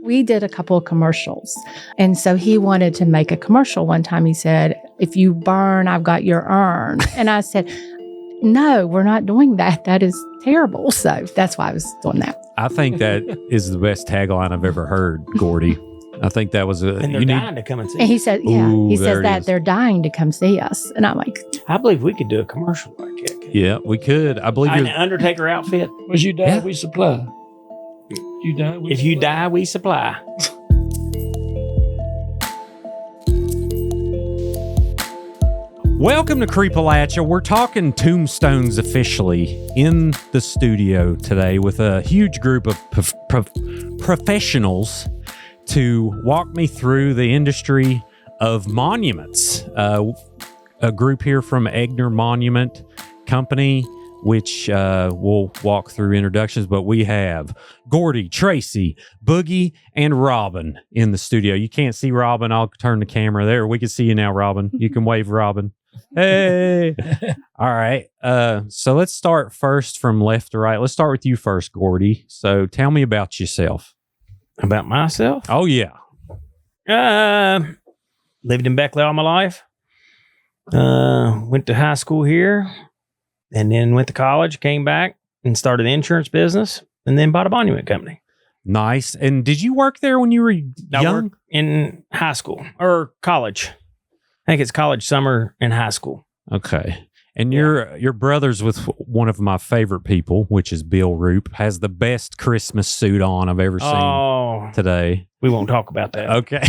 We did a couple of commercials. And so he wanted to make a commercial one time. He said, if you burn, I've got your urn. And I said, no, we're not doing that. That is terrible. So that's why I was doing that. I think that is the best tagline I've ever heard, Gordie. I think that was and they're dying to come and see. And he said, yeah, Ooh, he says that is. they're dying to come see us. And I'm like, I believe we could do a commercial like that. Yeah, we could. I believe An you're. Undertaker outfit. Was you die, Yeah. we supply. You die, we If you die, we supply. Welcome to Creepalachia. We're talking Tombstones officially in the studio today with a huge group of professionals to walk me through the industry of monuments. A group here from Egnor Monument Company, which we'll walk through introductions, but we have Gordie, Tracy, Boogie, and Robin in the studio. You can't see Robin. I'll turn the camera there. We can see you now, Robin. You can wave, Robin. Hey. All right. So let's start first from left to right. Let's start with you first, Gordie. So tell me about yourself. About myself? Oh, yeah. Lived in Beckley all my life. Went to high school here. And then went to college, came back and started the insurance business, and then bought a monument company. Nice. And did you work there when you were young? I worked in high school or college. I think it's college summer and high school. Okay. And your brother's with one of my favorite people, which is Bill Roop, has the best Christmas suit on I've ever seen today. We won't talk about that. Okay.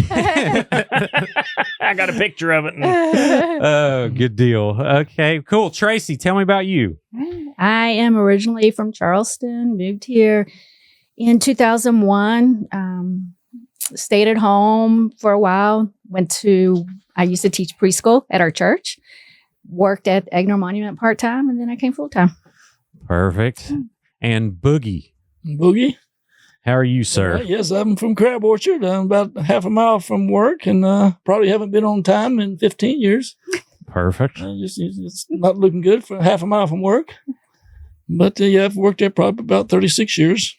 I got a picture of it. Oh, good deal. Okay, cool. Tracy, tell me about you. I am originally from Charleston, moved here in 2001, stayed at home for a while, I used to teach preschool at our church, worked at Egnor Monument part-time, and then I came full-time. Perfect. And Boogie. Boogie. How are you, sir? Yes, I'm from Crab Orchard. I'm about half a mile from work, and probably haven't been on time in 15 years. Perfect. It's not looking good for half a mile from work. But I've worked there probably about 36 years.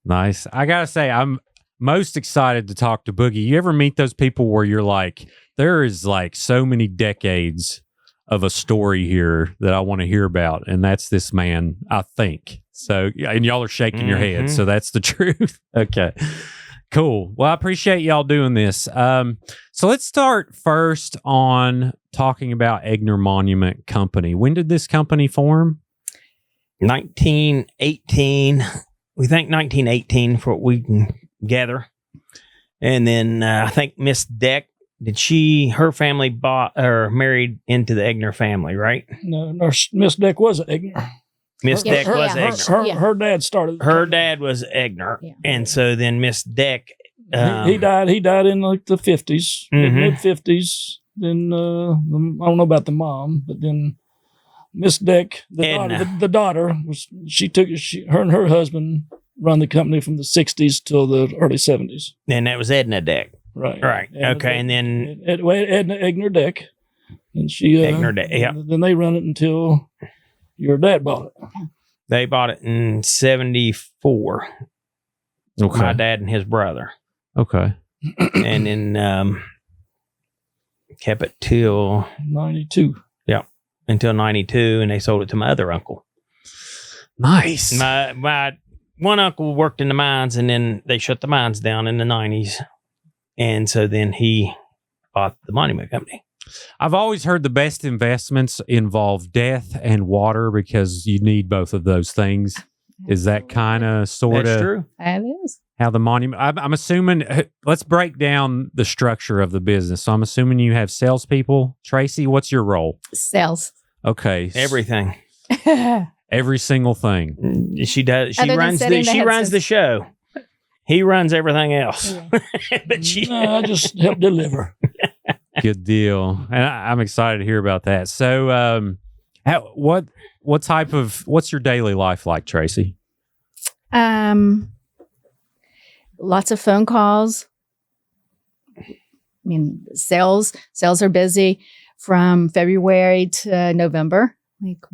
Nice. I got to say, I'm most excited to talk to Boogie. You ever meet those people where you're like, there is like so many decades of a story here that I want to hear about, and that's this man, I think. So, and y'all are shaking your heads, so that's the truth. Okay, cool. Well, I appreciate y'all doing this. So let's start first on talking about Egnor Monument Company. When did this company form? 1918. We think 1918 for what we can gather. And then I think Miss Deck, her family bought or married into the Egnor family, right? No, Miss Deck was at Egnor. Miss Deck was Egnor. Her dad started. Her dad was Egnor. Yeah. And so then Miss Deck. He died in like the 50s, mid 50s. Then I don't know about the mom, but then Miss Deck, the daughter, her and her husband run the company from the 60s till the early 70s. And that was Edna Deck. Right. Okay. And then Edna Egnor Deck. And she Egnor Deck, yeah. Then they run it until your dad bought it. They bought it in 74. Okay. My dad and his brother. Okay. And then kept it till 92. Yeah. Until 92, and they sold it to my other uncle. Nice. My one uncle worked in the mines, and then they shut the mines down in the 90s. And so then he bought the monument company. I've always heard the best investments involve death and water because you need both of those things. Is that kind of sort That's of true. That is. How the monument? I'm assuming. Let's break down the structure of the business. So I'm assuming you have salespeople. Tracy, what's your role? Sales. Okay, Everything. every single thing. She does. She Other than runs setting the she runs headsets. the show. He runs everything else. Yeah. But she. I just help deliver. Good deal, and I'm excited to hear about that. So, what's your daily life like, Tracy? Lots of phone calls. I mean, sales are busy from February to November. Like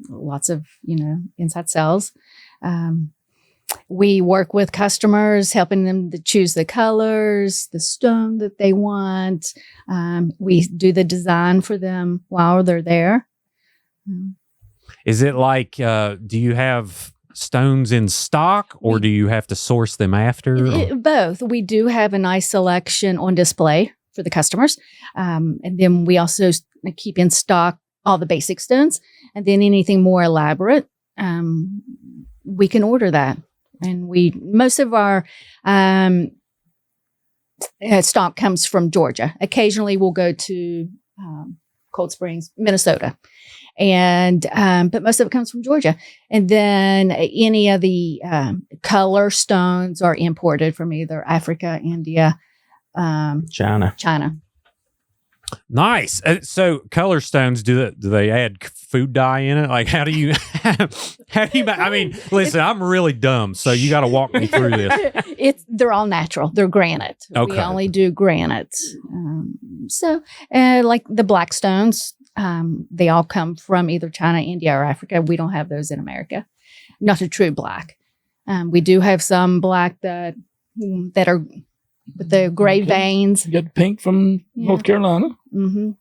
lots of, inside sales. We work with customers, helping them to choose the colors, the stone that they want. We do the design for them while they're there. Is it like, do you have stones in stock or do you have to source them after? Both. We do have a nice selection on display for the customers. And then we also keep in stock all the basic stones. And then anything more elaborate, we can order that. And most of our stock comes from Georgia. Occasionally we'll go to Cold Springs, Minnesota. And but most of it comes from Georgia. And then any of the color stones are imported from either Africa, India, China. Nice. So color stones, do they add food dye in it? Like how do you I mean, listen, I'm really dumb, so you got to walk me through this. They're all natural. They're granite. Okay. We only do granite. So like the black stones, they all come from either China, India, or Africa. We don't have those in America. Not a true black. We do have some black that are with the gray veins. You got pink from North Carolina. Mm-hmm.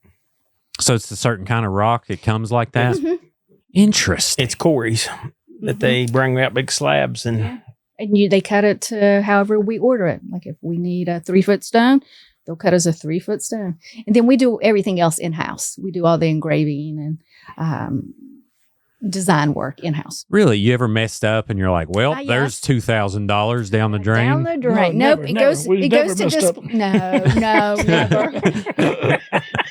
So it's a certain kind of rock that comes like that? Mm-hmm. Interesting. It's quarries that they bring out big slabs and they cut it to however we order it. Like if we need a 3-foot stone, they'll cut us a 3-foot stone. And then we do everything else in-house. We do all the engraving and design work in-house. Really? You ever messed up and you're like, well, Yeah. there's $2,000 down the drain? Down the drain. No, Nope. never, It goes to messed up. No, never.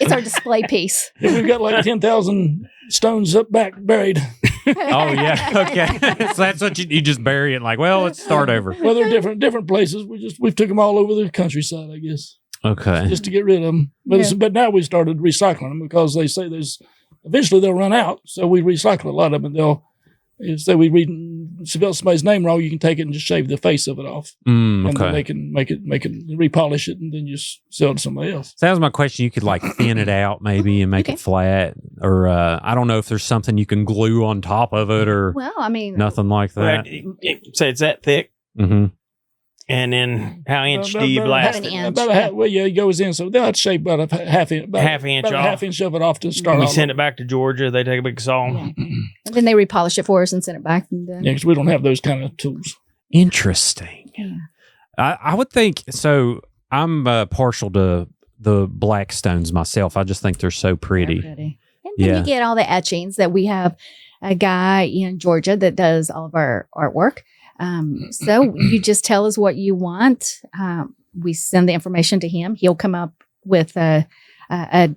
It's our display piece. Yeah, we've got like 10,000 stones up back buried. Oh, yeah. Okay. So that's what you just bury it like, well, let's start over. Well, they're different places. We've took them all over the countryside, I guess, Okay. just to get rid of them. But now we started recycling them because they say eventually they'll run out. So we recycle a lot of them, and say we spell somebody's name wrong, you can take it and just shave the face of it off. And then Okay. they can make it, repolish it, and then just sell it to somebody else. So that was my question. You could like thin it out maybe and make Okay. it flat, or I don't know if there's something you can glue on top of it or Well, I mean, nothing like that. say it's that thick. Mm-hmm. And then how inch do you About blast an it? inch. About a half. Well, yeah, it goes in. So they'll have to shave about a half inch. About Half inch about a off. half inch of it off to start We off. send it back to Georgia. They take a big saw. yeah. And then they repolish it for us and send it back. And then, Yeah, because we don't have those kind of tools. Interesting. Yeah. I would think so. I'm partial to the black stones myself. I just think they're so pretty. They're pretty. And then Yeah. you get all the etchings that we have a guy in Georgia that does all of our artwork. So you just tell us what you want. We send the information to him. He'll come up with a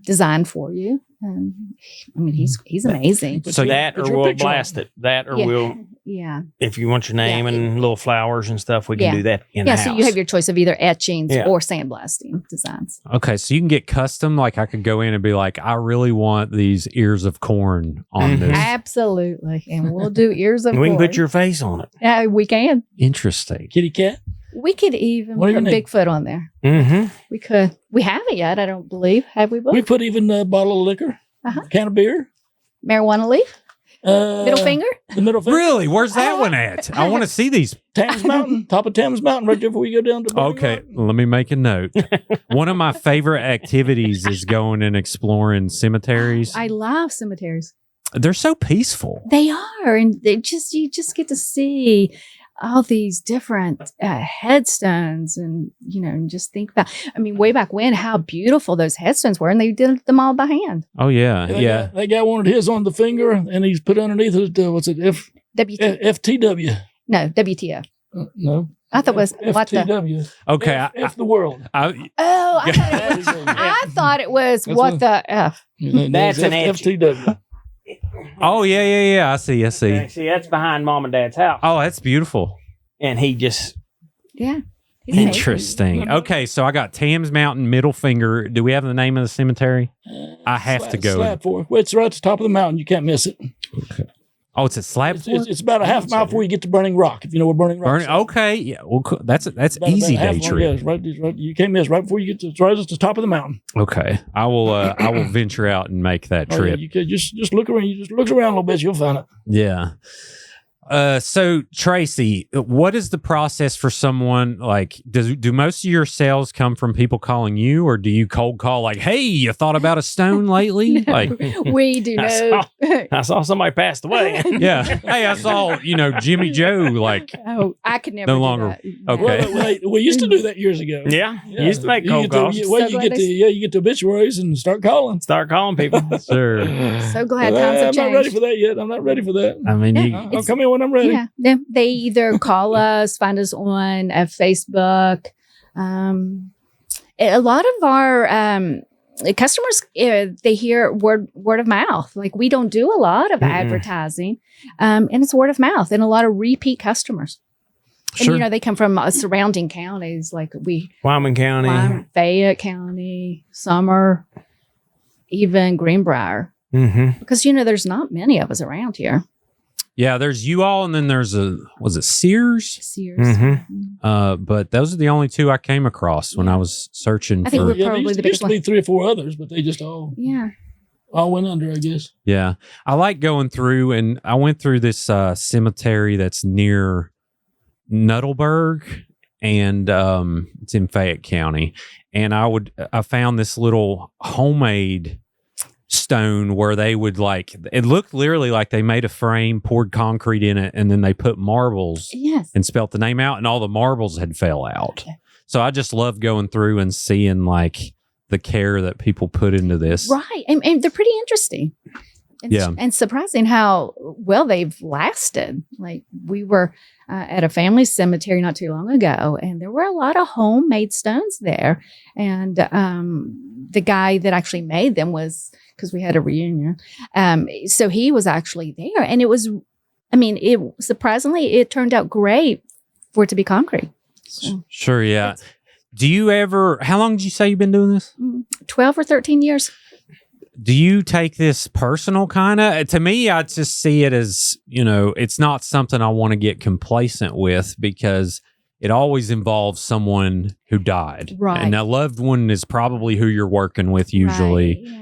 design for you. I mean, he's amazing. So that put or your we'll picture on blast it. That or Yeah. we'll, Yeah. if you want your name Yeah. and little flowers and stuff, we can Yeah. do that in Yeah. house. So you have your choice of either etchings Yeah. or sandblasting designs. Okay, so you can get custom. Like I could go in and be like, I really want these ears of corn on Mhm. this. Absolutely. And we'll do ears of And we can put corn. your face on it. Yeah, we can. Interesting. Kitty cat. We could even What do you put need? Bigfoot on there. Mm-hmm. We could. We haven't yet, I don't believe. Have we, Book? We put even a bottle of liquor, Uh-huh. can of beer, Marijuana leaf? Middle finger? the middle finger. Really? Where's that one at? I want to see these. Thames Mountain, top of Thames Mountain, right there before you go down to. Burning Okay, Rock. let me make a note. One of my favorite activities is going and exploring cemeteries. I love cemeteries. They're so peaceful. They are. And you just get to see all these different headstones and, and just think about, I mean, way back when, how beautiful those headstones were. And they did them all by hand. Oh yeah, That yeah. guy, that guy wanted his on the finger, and he's put underneath it. What's it? FTW. No, WTF. No. I thought it was what the. FTW. Okay, F the world. Oh, I thought it was That's what what- the F. That's an FTW. Oh yeah. I see. See, that's behind Mom and Dad's house. Oh, that's beautiful. And he just, Yeah. He's amazing. Interesting. Okay, so I got Thames Mountain, Middle Finger. Do we have the name of the cemetery? I have to go. Slab Fork. Well, it's right at the top of the mountain. You can't miss it. Oh, it's a slab. It's about a half mile before you get to Burning Rock. If you know where Burning Rock is. Okay, yeah. Well, cool. That's About easy a half day mile, trip. yeah, it's right. You can't miss right before you get to. It's right at the top of the mountain. Okay, I will venture out and make that Oh, yeah, trip. you could just look around. You just look around a little bit, you'll find it. Yeah. So Tracy, what is the process for someone like, do most of your sales come from people calling you, or do you cold call like, hey, you thought about a stone lately? No, Like, we do know. I saw somebody passed away. yeah. Hey, I saw, Jimmy Joe, like, Oh, I could never No do longer- that. okay. Well, we used to do that years ago. Yeah. You used to make You cold get to- calls. Well, So you glad get to you get to obituaries and start calling. Start calling people. sure. So glad But, times have I'm not ready changed. for that yet. I'm not ready for that. I mean, Yeah. you, I'll come in when I'm ready. Yeah, they either call us, find us on Facebook. A lot of our customers, they hear word of mouth. Like, we don't do a lot of Mm-mm. advertising, and it's word of mouth, and a lot of repeat customers. Sure. And they come from surrounding counties, like Wyoming County. Fayette County, Summer, even Greenbrier, Mm-hmm. because there's not many of us around here. yeah, there's you all, and then there's was it Sears? Sears. Mm-hmm. But those are the only two I came across when I was searching I think for. we're Yeah, probably there the used biggest to be one. 3 or 4 others, but they just all Yeah. went under, I guess. Yeah. I like going through, and I went through this cemetery that's near Nuttleburg, and it's in Fayette County. And I found this little homemade stone where they would it looked literally like they made a frame, poured concrete in it, and then they put marbles Yes. and spelt the name out, and all the marbles had fell out. So I just love going through and seeing the care that people put into this. Right. And they're pretty interesting. Yeah. And surprising how well they've lasted. Like, we were at a family cemetery not too long ago, and there were a lot of homemade stones there. And the guy that actually made them was, because we had a reunion. So he was actually there. And surprisingly, it turned out great for it to be concrete. So, Sure, yeah. Do you ever, how long did you say you've been doing this? 12 or 13 years. Do you take this personal kind of? To me, I just see it as, it's not something I want to get complacent with, because it always involves someone who died. Right. And a loved one is probably who you're working with usually. Right, yeah.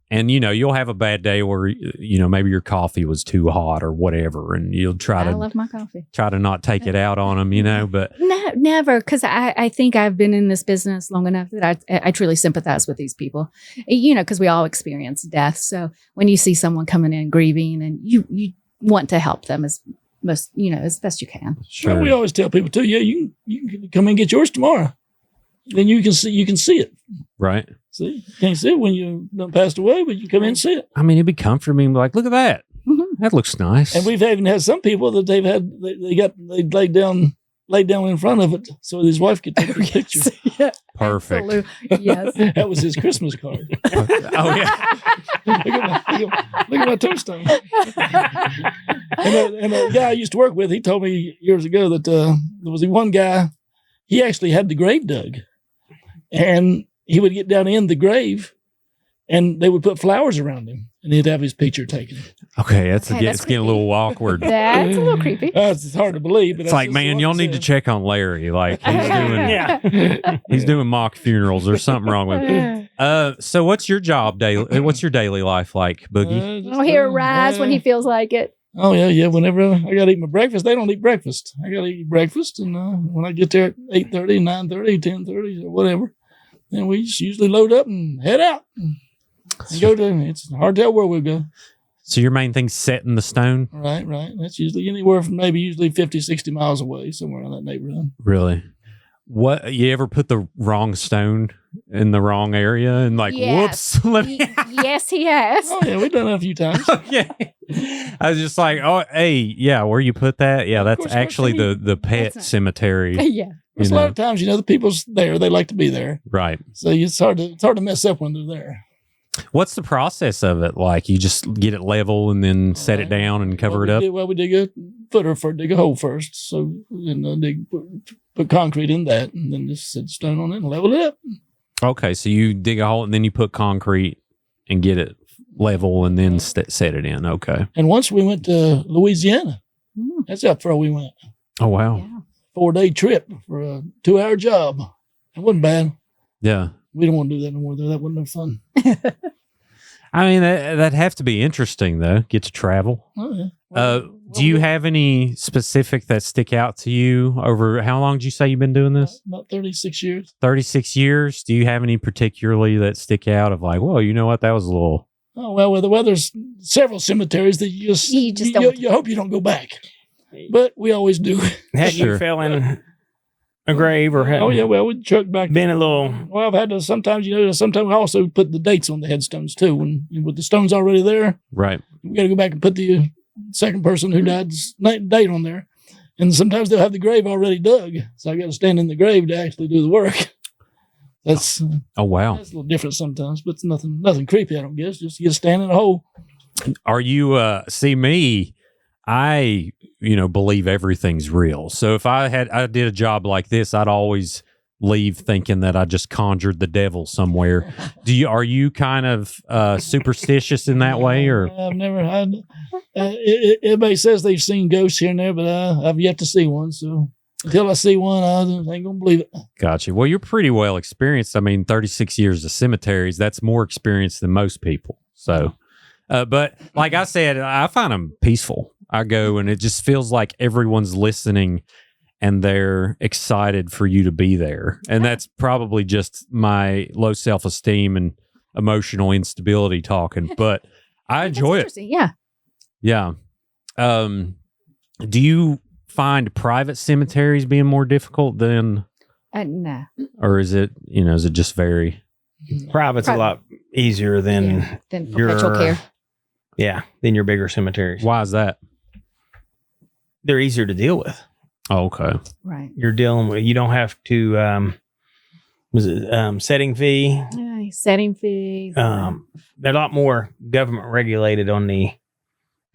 And, you'll have a bad day where, maybe your coffee was too hot or whatever, and you'll I try love my coffee. to not take it out on them, but No, never, because I think I've been in this business long enough that I truly sympathize with these people, because we all experience death. So when you see someone coming in grieving, and you want to help them as best you can. sure. Well, we always tell people too. Yeah, you can come and get yours tomorrow. Then you can see it. Right. See, you can't see it when you done passed away, but you come in and see it. I mean, it'd be comforting. Like, look at that. Mhm. That looks nice. And we've even had some people that they laid down in front of it so his wife could take the picture. Yeah, Perfect. absolutely. Yes. That was his Christmas card. Oh, yeah. Look at my tombstone. And a guy I used to work with, he told me years ago that there was one guy, he actually had the grave dug. And he would get down in the grave, and they would put flowers around him, and he'd have his picture taken. Okay, it's Okay, that's getting a little awkward. That's a little creepy. It's hard to believe. But It's that's like, just man, what y'all he need to said. check on Larry. Like, he's doing, Yeah. he's doing mock funerals. There's something wrong with him. So what's your job daily? What's your daily life like, Boogie? Just, I'll hear it rise when he feels like it. Oh, yeah. Whenever I got to eat my breakfast, they don't eat breakfast. I got to eat breakfast. And when I get there at 8:30, 9:30, 10:30, or whatever, then we just usually load up and head out. And go to, it's hard to tell where we'll go. So your main thing's setting the stone? Right. That's usually anywhere from usually 50, 60 miles away, somewhere in that neighborhood. Really? What, you ever put the wrong stone in the wrong area and Yes. whoops? Let me. Yes, he has. Oh, yeah, we've done that a few times. Okay. I was just like, oh, hey, yeah, where you put that? Yeah, that's course, actually I the pet That's not- cemetery. Yeah. There's a lot of times, the people's there. They like to be there. Right. So it's hard to mess up when they're there. What's the process of it? Like, you just get it level and then set it down and cover it up? We dig a footer dig a hole first. So then put concrete in that, and then just set stone on it and level it up. Okay, so you dig a hole and then you put concrete and get it level and then set it in. Okay. And once we went to Louisiana. Mm. That's how far we went. Oh, wow. Yeah. 4-day trip for a 2-hour job. It wasn't bad. Yeah. We don't want to do that no more, though. That wasn't no fun. I mean, that'd have to be interesting, though. Get to travel. Oh, yeah. Do you have any specific that stick out to you over how long did you say you've been doing this? About 36 years. 36 years. Do you have any particularly that stick out of like, well, you know what? That was a little. Oh, well, there's several cemeteries that you hope you don't go back. But we always do. Had Sure. you fell in a grave or had We chuck back. been a little. Well, I've had to sometimes we also put the dates on the headstones too. When with the stones already there, Right. we got to go back and put the second person who died's date on there. And sometimes they'll have the grave already dug, so I got to stand in the grave to actually do the work. That's Oh, wow. that's a little different sometimes, but it's nothing creepy. I don't guess. Just you stand in a hole. Are you, see me, I, believe everything's real. So if I did a job like this, I'd always leave thinking that I just conjured the devil somewhere. Are you kind of superstitious in that way, or? I've never had. Everybody says they've seen ghosts here and there, but I've yet to see one. So until I see one, I ain't gonna believe it. Gotcha. Well, you're pretty well experienced. I mean, 36 years of cemeteries, that's more experience than most people. So, but like I said, I find them peaceful. I go and it just feels like everyone's listening and they're excited for you to be there. And that's probably just my low self-esteem and emotional instability talking, but I enjoy it. Yeah. Yeah. Do you find private cemeteries being more difficult than, No. or is it just very Private's a lot easier than Then your perpetual care. Yeah, than your bigger cemeteries. why is that? They're easier to deal with. Oh, okay. Right. You're dealing with. You don't have to. Setting fee? Setting fees. They're a lot more government regulated on the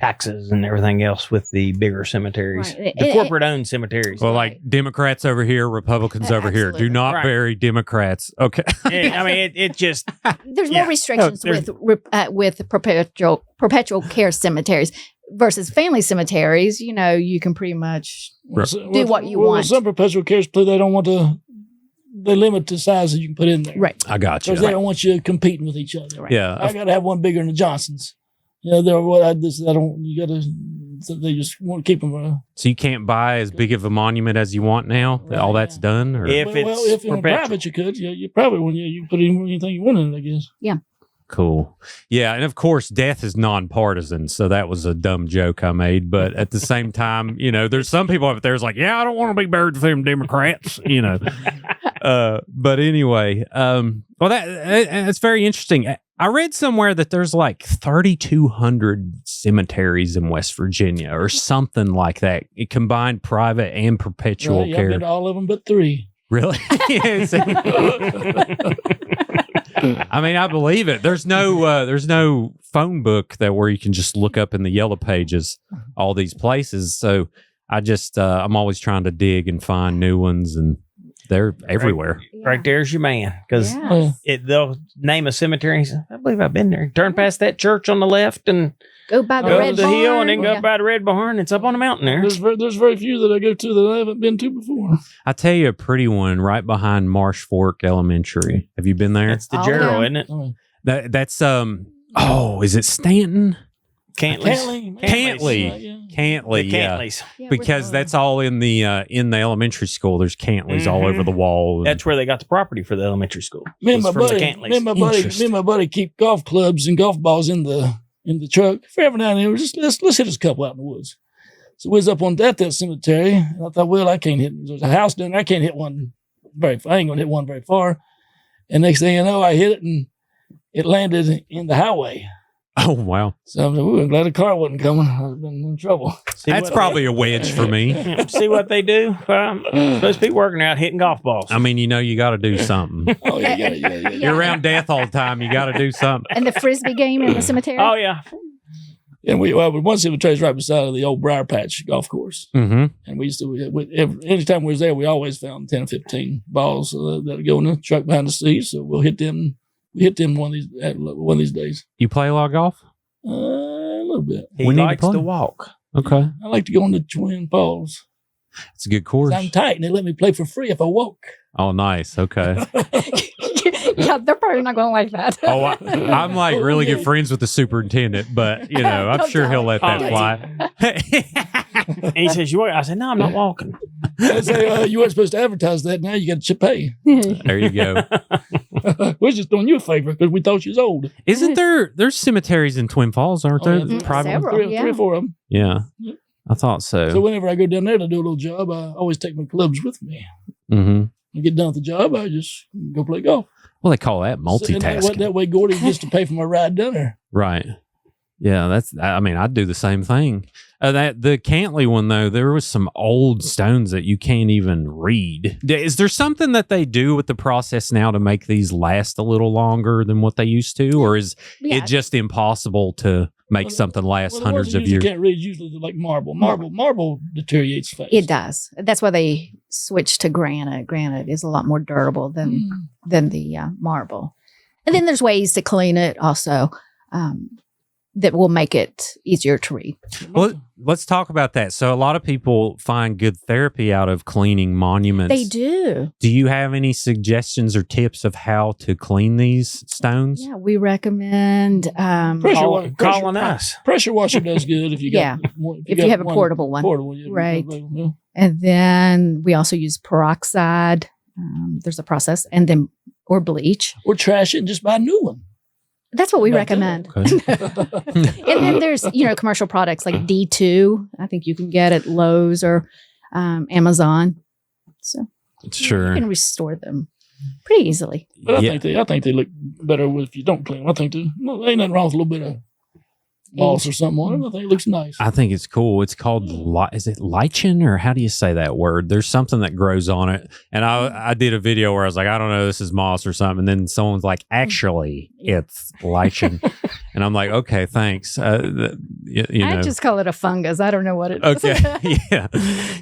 taxes and everything else with the bigger cemeteries, Right. the corporate owned cemeteries. Well, like Democrats over here, Republicans over here. Do Absolutely. not Right. bury Democrats. Okay. I mean, it just There's yeah. more restrictions with perpetual care cemeteries versus family cemeteries. You can pretty much do what you want. Some perpetual cares, they don't want to. They limit the size that you can put in there. Right. I got you. Because they don't want you competing with each other. Right. Yeah. I got to have one bigger than the Johnsons. They're what I don't. You got to. They just want to keep them. So you can't buy as big of a monument as you want now? That all that's done? Or? If it's if in perpetual. private you could, you probably when you can put anything you want in it, I guess. Cool. Yeah. And of course, death is nonpartisan. So that was a dumb joke I made. But at the same time, there's some people out there who's like, yeah, I don't want to be buried with them Democrats, But anyway, well, that's very interesting. I read somewhere that there's like 3,200 cemeteries in West Virginia or something like that. It combined private and perpetual Right, I've care. been to all of them but 3. Really? Yes. I mean, I believe it. There's no phone book where you can just look up in the yellow pages all these places. So I just I'm always trying to dig and find new ones, and they're everywhere. Right there's your man, because they'll name a cemetery. And say, I believe I've been there. Turn past that church on the left and Go by the go red to the barn. hill, and then go up by the red barn. It's up on the mountain there. There's very few that I go to that I haven't been to before. I tell you a pretty one right behind Marsh Fork Elementary. Have you been there? That's the Oh, Gerald, yeah. isn't it? That's is it Stanton? Cantley's. Cantley, The yeah. Cantleys. Because that's all in the elementary school. There's Cantleys all over the wall. That's where they got the property for the elementary school. Me and Was my from the buddy, Cantleys. me and my buddy keep golf clubs and golf balls in the truck. For every now and then, let's hit us a couple out in the woods. So we was up on that cemetery, and I thought, well, I can't hit. There's a house down there. I can't hit one I ain't gonna hit one very far. And next thing you know, I hit it and it landed in the highway. Oh, wow. So I'm like, ooh, I'm glad the car wasn't coming. I've been in trouble. That's probably a wedge for me. See what they do? Supposed to be working out hitting golf balls. I mean, you got to do something. Oh, yeah. You're around death all the time. You got to do something. And the frisbee game in the cemetery. Oh, yeah. And one cemetery is right beside the old Briar Patch golf course. Mm-hmm. And we used to, anytime we was there, we always found 10 or 15 balls that go in the truck behind the seat. So we'll hit them. We hit them one of these days. You play a lot of golf? A little bit. He We need to likes play. to walk. Okay. I like to go on the Twin Falls. It's a good course. I'm tight, and they let me play for free if I walk. Oh, nice. Okay. Yeah, they're probably not going to like that. Oh, I'm like really good friends with the superintendent, but I'm Don't sure tell he'll him. let that fly. And he says, "You walk?" I said, "No, I'm not walking." I say, you weren't supposed to advertise that. Now you got to pay. There you go. We're just doing you a favor because we thought you was old. Isn't there's cemeteries in Twin Falls, aren't there? yeah. Private ones? Several. Three or four of them. Yeah. I thought so. So whenever I go down there to do a little job, I always take my clubs with me. Mm-hmm. I get done with the job, I just go play golf. Well, they call that And multitasking. that way Gordie gets to pay for my ride down there. Right. Yeah, I'd do the same thing. The Cantley one, though, there was some old stones that you can't even read. Is there something that they do with the process now to make these last a little longer than what they used to? Or is it just impossible to make something last the hundreds ones you of years? can't read usually like marble. Marble deteriorates fast. It does. That's why they switched to granite. Granite is a lot more durable than the marble. And then there's ways to clean it also that will make it easier to read. Well, let's talk about that. So a lot of people find good therapy out of cleaning monuments. They do. Do you have any suggestions or tips of how to clean these stones? Yeah, we recommend Calling us. Pressure washer does good if you got if you have a portable one. Portable, yeah, Right. yeah. And then we also use peroxide. There's a process, and then or bleach. Or trash it and just buy a new one. That's what we Not recommend. Okay. And then there's commercial products like D2. I think you can get at Lowe's or Amazon. So Sure. you can restore them pretty easily. But I think they look better if you don't clean them. I think ain't nothing wrong with a little bit of moss or something on it. I think it looks nice. I think it's cool. It's called, is it lichen, or how do you say that word? There's something that grows on it. And I did a video where I was like, I don't know, this is moss or something. And then someone's like, actually, it's lichen. And I'm like, okay, thanks. I just call it a fungus. I don't know what it is. Okay.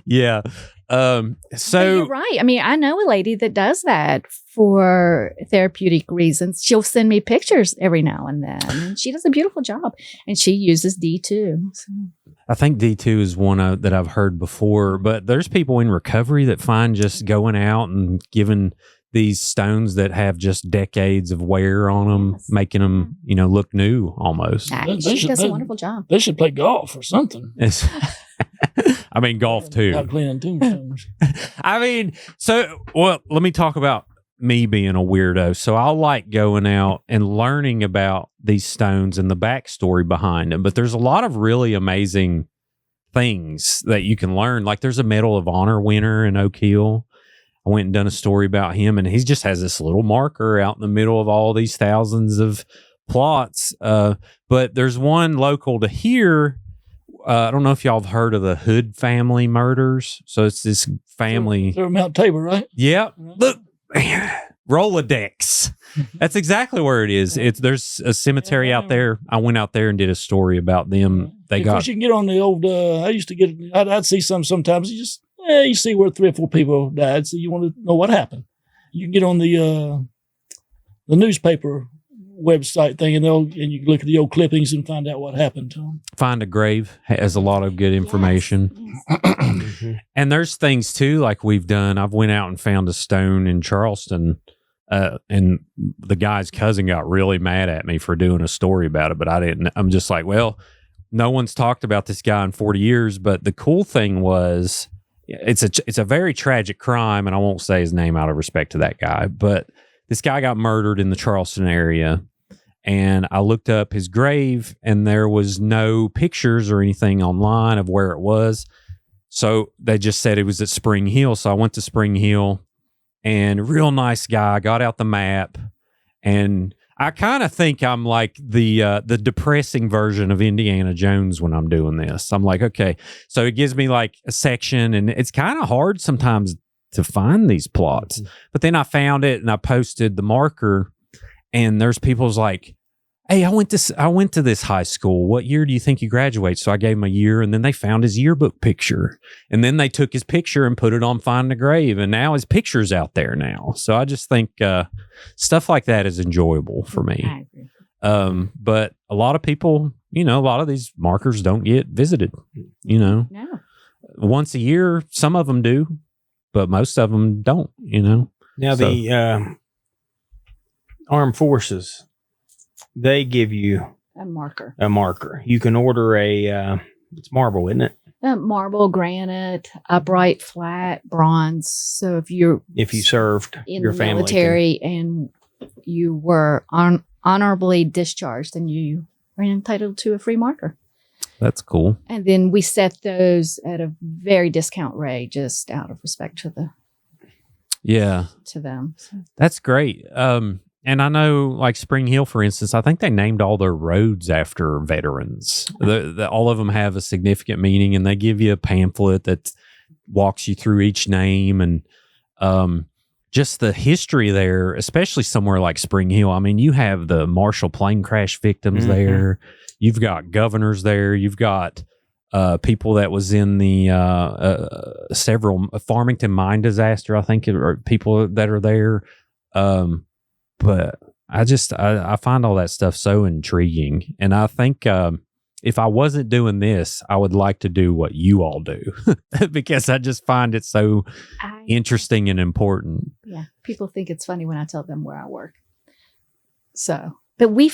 Yeah. But So you're right. I mean, I know a lady that does that for therapeutic reasons. She'll send me pictures every now and then, and she does a beautiful job. And she uses D2. So. I think D2 is one that I've heard before, but there's people in recovery that find just going out and giving these stones that have just decades of wear on them, making them, look new almost. She does a wonderful job. They should play golf or something. I mean, golf too. Not cleaning tombstones. Let me talk about me being a weirdo. So I like going out and learning about these stones and the backstory behind them. But there's a lot of really amazing things that you can learn. Like there's a Medal of Honor winner in Oak Hill. I went and done a story about him, and he just has this little marker out in the middle of all these thousands of plots. But there's one local to here. I don't know if y'all have heard of the Hood family murders. So it's this family. They're Mount Tabor, right? Yep. Look, Rolodex. That's exactly where it is. There's a cemetery out there. I went out there and did a story about them. Of course, you can get on the old. I used to get. I'd see sometimes. You see where 3 or 4 people died, so you want to know what happened. You can get on the newspaper website thing, and you can look at the old clippings and find out what happened to them. Find a Grave has a lot of good information. And there's things too, like we've done. I've went out and found a stone in Charleston, and the guy's cousin got really mad at me for doing a story about it, but I didn't. I'm just like, well, no one's talked about this guy in 40 years. But the cool thing was, it's a very tragic crime, and I won't say his name out of respect to that guy, but this guy got murdered in the Charleston area. And I looked up his grave, and there was no pictures or anything online of where it was. So they just said it was at Spring Hill. So I went to Spring Hill, and real nice guy, got out the map. And I kind of think I'm like the depressing version of Indiana Jones when I'm doing this. I'm like, okay, so it gives me like a section, and it's kind of hard sometimes to find these plots. But then I found it, and I posted the marker. And there's people's like, hey, I went to this high school. What year do you think you graduate? So I gave him a year, and then they found his yearbook picture. And then they took his picture and put it on Find a Grave. And now his picture's out there now. So I just think stuff like that is enjoyable for me. I agree. But a lot of people, a lot of these markers don't get visited, No. Once a year, some of them do, but most of them don't, Now, armed forces, they give you A marker. a marker. You can order it's marble, isn't it? Marble, granite, upright, flat, bronze. So if you're If you served in your the family. military and you were honorably discharged, then you are entitled to a free marker. That's cool. And then we set those at a very discount rate, just out of respect to them. So, That's great. And I know, like Spring Hill, for instance, I think they named all their roads after veterans. All of them have a significant meaning, and they give you a pamphlet that walks you through each name and just the history there, especially somewhere like Spring Hill. I mean, you have the Marshall plane crash victims there. You've got governors there. You've got people that was in the several Farmington mine disaster, I think, or people that are there. But I find all that stuff so intriguing. And I think if I wasn't doing this, I would like to do what you all do because I just find it so interesting and important. Yeah. People think it's funny when I tell them where I work. So, but we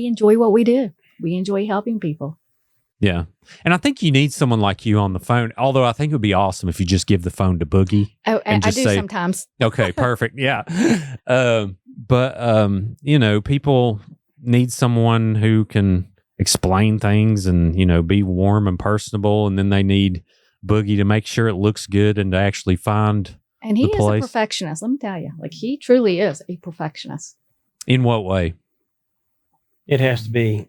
enjoy what we do. We enjoy helping people. Yeah. And I think you need someone like you on the phone, although I think it would be awesome if you just give the phone to Boogie. Oh, and I just do say, sometimes. Okay, perfect. Yeah. But people need someone who can explain things and, be warm and personable. And then they need Boogie to make sure it looks good and to actually find And he the is place. a perfectionist. Let me tell you, he truly is a perfectionist. In what way? It has to be.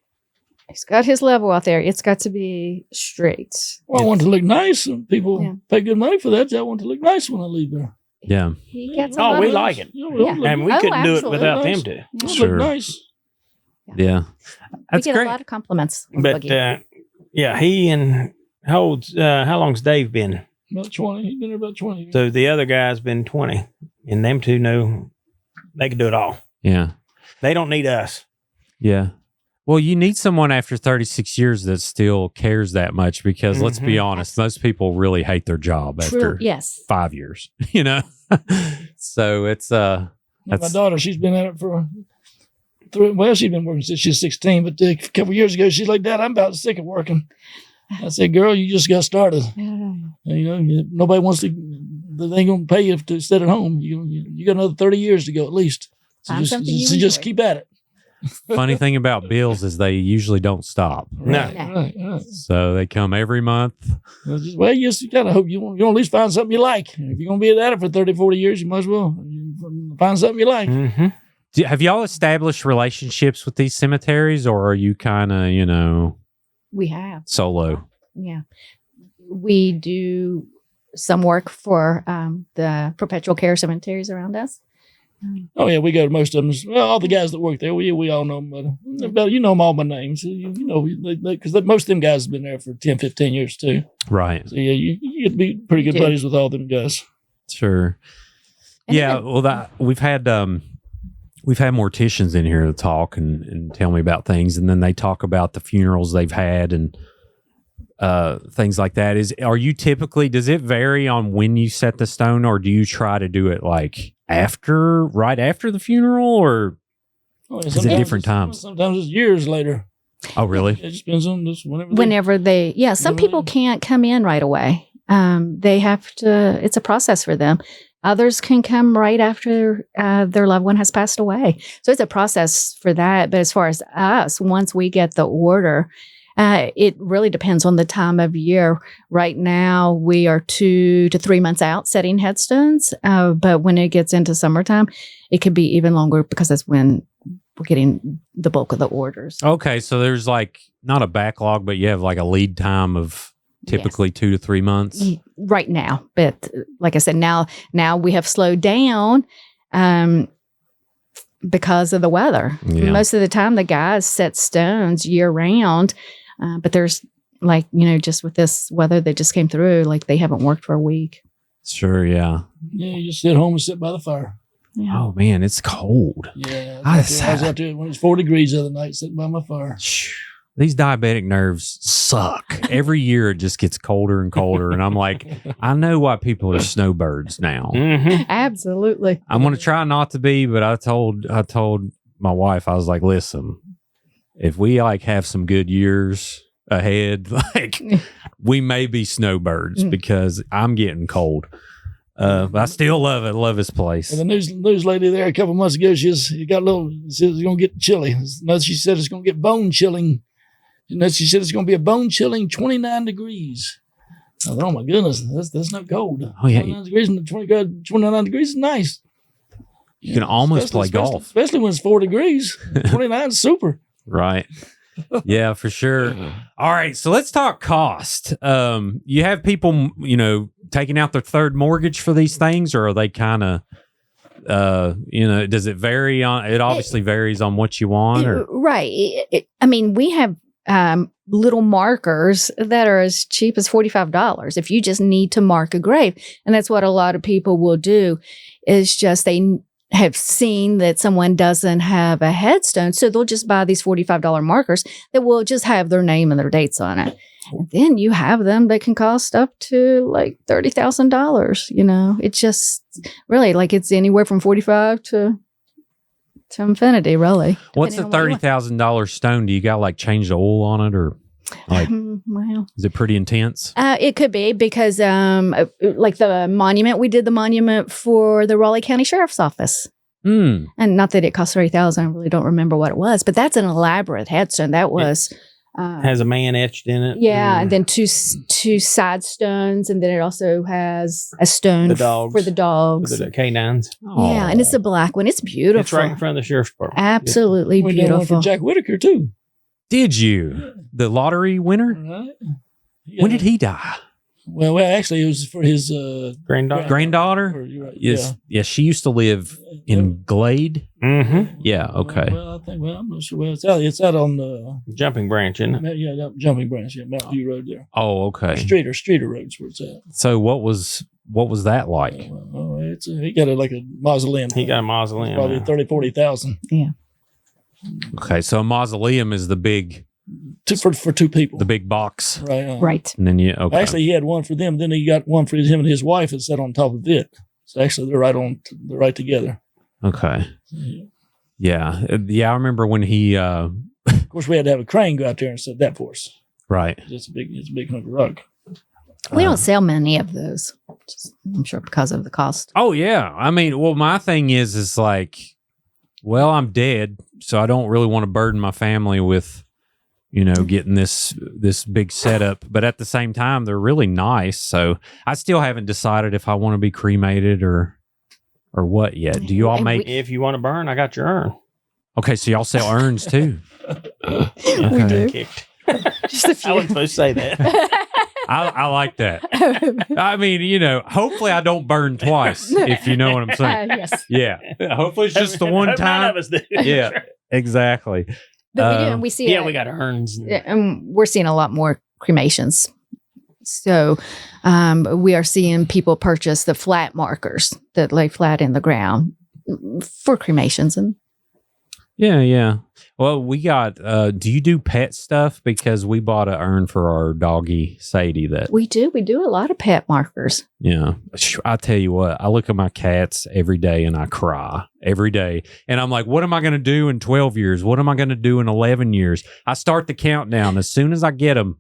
He's got his level out there. It's got to be straight. Well, I want to look nice, and people pay good money for that. I want to look nice when I leave there. Yeah. He gets Oh, we like it. Yeah. And we couldn't do it without them too. Look Sure. nice. Yeah. That's we get great. a lot of compliments. on But Boogie. he and how long's Dave been? About 20. He's been there about 20 years. So the other guy's been 20, and them two know they can do it all. Yeah. They don't need us. Yeah. Well, you need someone after 36 years that still cares that much because let's be honest, most people really hate their job after Yes. 5 years, So it's My daughter, she's been at it for she's been working since she's 16, but a couple of years ago, she's like, Dad, I'm about sick of working. I said, girl, you just got started. Nobody wants to, they ain't going to pay you to sit at home. You got another 30 years to go at least. So just keep at it. funny thing about bills is they usually don't stop. No. Right. So they come every month. Well, you kind of hope you want to at least find something you like. If you're going to be at it for 30, 40 years, you might as well find something you like. Mm-hmm. Have y'all established relationships with these cemeteries or are you kind of, We have. solo? Yeah. We do some work for the perpetual care cemeteries around us. Oh, yeah, we go to most of them. Well, all the guys that work there, we all know them. But you know them all by names. Because most of them guys have been there for 10, 15 years, too. Right. So, yeah, you get to be pretty good buddies with all them guys. Sure. And Yeah. Well, we've had morticians in here to talk and tell me about things. And then they talk about the funerals they've had and things like that. Does it vary on when you set the stone or do you try to do it like right after the funeral or is it different times? Sometimes it's years later. Oh, really? It just depends on this Some people can't come in right away. They have to, it's a process for them. Others can come right after their loved one has passed away. So it's a process for that. But as far as us, once we get the order, it really depends on the time of year. Right now, we are 2 to 3 months out setting headstones. But when it gets into summertime, it could be even longer because that's when we're getting the bulk of the orders. Okay. So there's like not a backlog, but you have like a lead time of typically 2 to 3 months. Right now. But like I said, now we have slowed down because of the weather. Yeah. Most of the time, the guys set stones year round. But there's just with this weather that just came through, they haven't worked for a week. Sure. Yeah. Yeah, you just sit home and sit by the fire. Yeah. Oh man, it's cold. Yeah. I was out there when it was 4 degrees the other night sitting by my fire. These diabetic nerves suck. Every year it just gets colder and colder. And I'm like, I know why people are snowbirds now. Mm-hmm. Absolutely. I'm going to try not to be, but I told my wife, I was like, listen, if we like have some good years ahead, like we may be snowbirds because I'm getting cold. But I still love it. Love this place. And the news lady there a couple months ago, she got a little, said it's going to get chilly. She said it's going to get bone chilling. She said it's going to be a bone chilling 29 degrees. I thought, oh my goodness, that's not cold. Oh yeah, 29 degrees and 29 degrees is nice. You can almost play golf, especially when it's 4 degrees. 29 is super. Right. Yeah, for sure. All right, so let's talk cost. You have people, taking out their third mortgage for these things, or are they kind of, does it vary on? It obviously varies on what you want, or right. We have little markers that are as cheap as $45 if you just need to mark a grave, and that's what a lot of people will do. Is just they have seen that someone doesn't have a headstone, so they'll just buy these $45 markers that will just have their name and their dates on it. And then you have them that can cost up to like $30,000. It's just really like it's anywhere from 45 to infinity, really. What's the $30,000 stone? Do you got like change the oil on it, or like, is it pretty intense? It could be because like the monument, we did the monument for the Raleigh County Sheriff's Office. And not that it cost $30,000, I really don't remember what it was, but that's an elaborate headstone. That was has a man etched in it. Yeah, and then two side stones, and then it also has a stone for the dogs. For the canines. Yeah, and it's a black one. It's beautiful. It's right in front of the sheriff's department. Absolutely We did beautiful. one for Jack Whitaker too. Did you? The lottery winner? Right. Yeah. When did he die? Well, actually, it was for his Granddaughter? Yeah. Yeah, she used to live in Glade. Mm-hmm. Yeah, okay. I'm not sure. Well, it's out on the Jumping Branch, isn't it? Yeah, Jumping Branch. Yeah, Mountain View Road there. Oh, okay. Streeter Road's where it's at. So what was that like? He got like a mausoleum. He got a mausoleum. Probably 30,000, 40,000. Yeah. Okay, so a mausoleum is the big For two people. the big box. Right. Right. And then Actually, he had one for them. Then he got one for him and his wife that sat on top of it. So actually, they're right together. Okay. Yeah. I remember when he Of course, we had to have a crane go out there and set that for us. right. It's a big hunk of rock. We don't sell many of those. I'm sure because of the cost. Oh yeah. My thing is like, well, I'm dead, so I don't really want to burden my family with, getting this big setup. But at the same time, they're really nice. So I still haven't decided if I want to be cremated or what yet. Do you all make? If you want to burn, I got your urn. Okay, so y'all sell urns too. We do. Kicked. Just a few. I wasn't supposed to say that. I like that. Hopefully I don't burn twice, if you know what I'm saying. Yes. Yeah. Hopefully it's just the one None time. of us do. Yeah, exactly. But we do, and we see Yeah, we got urns. and we're seeing a lot more cremations. So we are seeing people purchase the flat markers that lay flat in the ground for cremations. And Yeah. Well, we got, do you do pet stuff? Because we bought an urn for our doggy Sadie that. we do a lot of pet markers. Yeah. I tell you what, I look at my cats every day and I cry every day. And I'm like, what am I going to do in 12 years? What am I going to do in 11 years? I start the countdown as soon as I get them.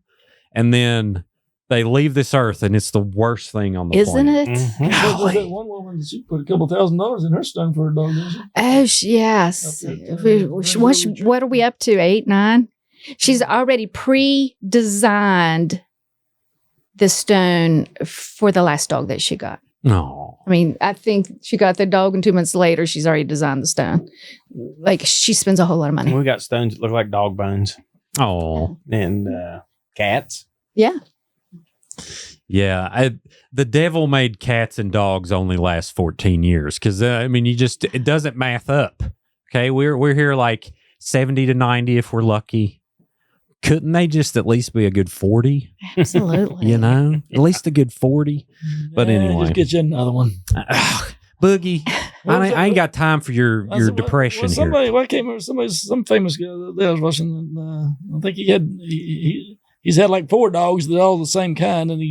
And then they leave this earth and it's the worst thing on the Isn't planet. it? Mhm. There's that one woman, she put a couple $1,000 in her stone for her dog, didn't she? Oh, yes. What are we up to? 8, 9? She's already pre-designed the stone for the last dog that she got. No. I think she got the dog, and 2 months later, she's already designed the stone. Like, she spends a whole lot of money. We got stones that look like dog bones Oh. and cats. Yeah. Yeah, the devil made cats and dogs only last 14 years because it doesn't math up. Okay, we're here like 70 to 90 if we're lucky. Couldn't they just at least be a good 40? Absolutely. At least a good 40. But anyway, Just get you another one. Boogie, I ain't got time for your depression here. I can't remember some famous guy that I was watching. I think he's had like 4 dogs that are all the same kind, and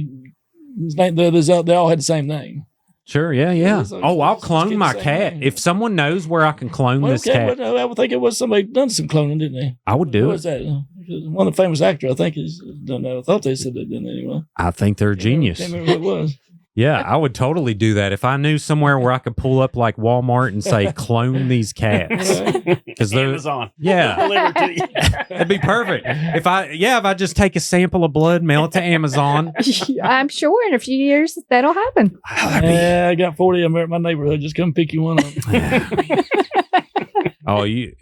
they all had the same name. Sure. Yeah. Yeah. It's like- Oh, I'll it's clone the my same cat. thing. If someone knows where I can clone Well, this okay, cat, well, I would think it was somebody done some cloning, didn't they? I would Who do was it. that? One of the famous actors, I think, has done that. I thought they said they did anyway. I think they're a genius. Can't remember who it was. Yeah, I would totally do that if I knew somewhere where I could pull up like Walmart and say, clone these cats. Because they're, Amazon. yeah, Deliver to you. that'd be perfect. If I just take a sample of blood, mail it to Amazon. I'm sure in a few years that'll happen. Yeah, I got 40 of them at my neighborhood. Just come pick you one up. Oh, you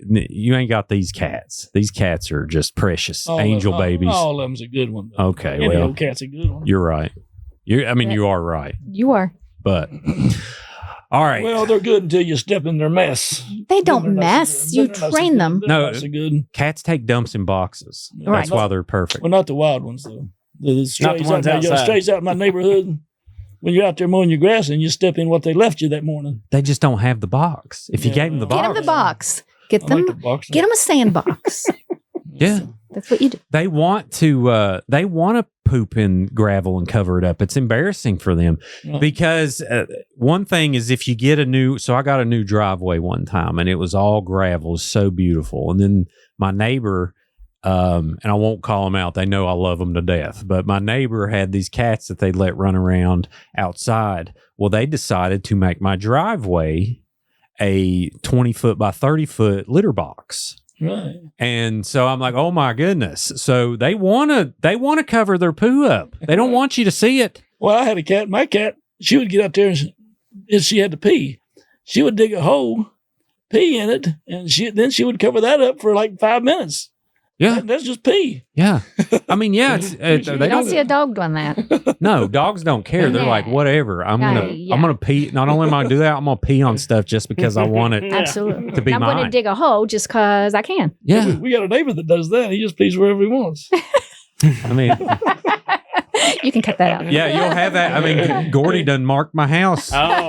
ain't got these cats. These cats are just precious angel babies. All of them's a good one. Though. Okay, Any well, old cat's a good one. you're right. You are right. You are. But all right. Well, they're good until you step in their mess. They Then don't they're not so mess. good. You Then they're not so train good. them. Then No. they're not so good. Cats take dumps in boxes. Right. That's why they're perfect. Well, not the wild ones though. The Not the ones outside. Strays out in my neighborhood. When you're out there mowing your grass and you step in what they left you that morning. They just don't have the box. If you Yeah, gave them the well, Get box, them the box. Get I like the them. box. Get them a sandbox. yeah, That's what you do. they want to poop in gravel and cover it up. It's embarrassing for them Right. because one thing is if you get so I got a new driveway one time and it was all gravel, it was so beautiful. And then my neighbor, and I won't call them out. They know I love them to death, but my neighbor had these cats that they let run around outside. Well, they decided to make my driveway a 20-foot by 30-foot litter box. Right. And so I'm like, oh my goodness. So they want to cover their poo up. They don't want you to see it. Well, I had a cat. My cat, she would get out there and if she had to pee, she would dig a hole, pee in it, and then she would cover that up for like 5 minutes. Yeah. That's just pee. Yeah. I mean, yeah, they You don't don't see a dog doing that. no, dogs don't care. They're like, whatever. I'm Yeah. gonna pee. Not only am I gonna do that, I'm gonna pee on stuff just because I want it Yeah. Absolutely. to be I'm going to mine. dig a hole just because I can. Yeah. We got a neighbor that does that. He just pees wherever he wants. I mean, You can cut that out. yeah, you'll have that. I mean, Gordie done marked my house. Oh,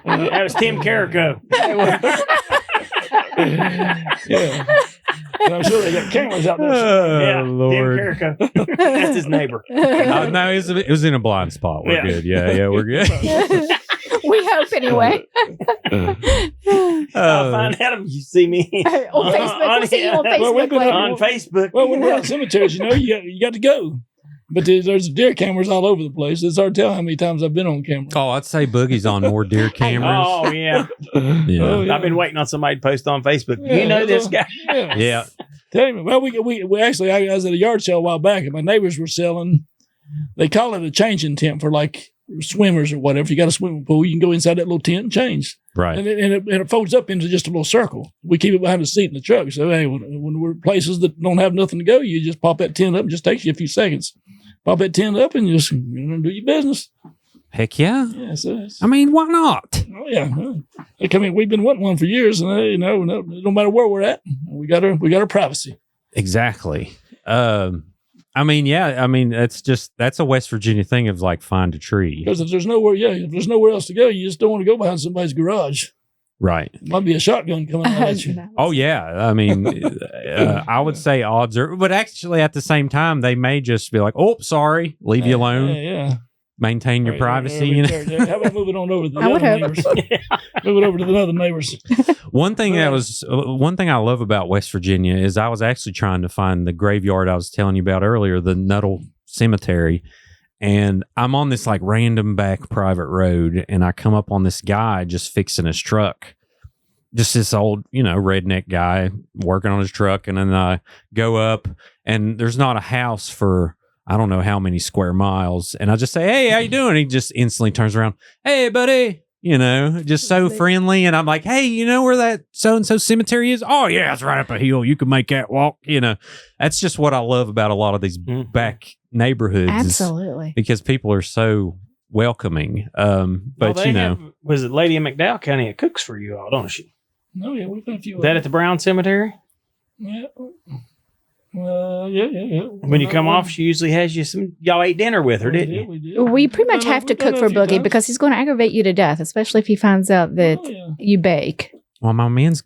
that was Tim Carrico. Yeah. And I'm sure they got cameras out there. Yeah, Lord. Tim Carrico. That's his neighbor. No, it was in a blind spot. We're Yeah. good. Yeah, we're good. We hope anyway. I'll find out if you see me On Facebook. We'll see you on Well, Facebook we've been later. on Facebook. Well, when we're at cemeteries, you got to go. But there's deer cameras all over the place. It's hard to tell how many times I've been on camera. Oh, I'd say Boogie's on more deer cameras. Oh, yeah. Yeah. Oh, yeah. I've been waiting on somebody to post on Facebook. Yeah, You know this guy? Yeah. Yeah. Tell me. Well, we actually, I was at a yard sale a while back, and my neighbors were selling. They call it a changing tent for like swimmers or whatever. If you got a swimming pool, you can go inside that little tent and change. Right. And it folds up into just a little circle. We keep it behind the seat in the truck. So hey, when we're places that don't have nothing to go, you just pop that tent up. And just takes you a few seconds. Pop that tent up and just do your business. Heck yeah. Yeah, so it's, I mean, why not? oh yeah. Look, I mean, we've been wanting one for years, and no, no matter where we're at, we got our privacy. Exactly. I mean, yeah. I mean, that's a West Virginia thing of like find a tree. Because if there's nowhere else to go, you just don't want to go behind somebody's garage. Right. Might be a shotgun coming out at you. Oh yeah. I mean, I would say odds are, but actually at the same time, they may just be like, "Oh, sorry, leave you alone, Yeah. maintain your Right, privacy." right, You right, know? right. How about moving on over to the I would other hope. neighbors? Move it over to the other neighbors. One thing I love about West Virginia is I was actually trying to find the graveyard I was telling you about earlier, the Nuttall Cemetery. And I'm on this like random back private road and I come up on this guy just fixing his truck. Just this old, redneck guy working on his truck. And then I go up and there's not a house for I don't know how many square miles. And I just say, "Hey, how you doing?" He just instantly turns around. "Hey, buddy." Just so friendly. And I'm like, "Hey, you know where that so-and-so cemetery is?" "Oh, yeah, it's right up a hill. You can make that walk." That's just what I love about a lot of these back neighborhoods. is Absolutely. because people are so welcoming. But, was it Lady in McDowell County that cooks for you all, don't she? No, yeah, we've been a few. Is that at the Brown Cemetery? Yeah. Yeah. When you come off, she usually has you y'all ate dinner with her, didn't you? We did. We pretty much have to We've done cook it for a few Boogie times. because he's going to aggravate you to death, especially if he finds out that Oh, yeah. you bake. well, my man's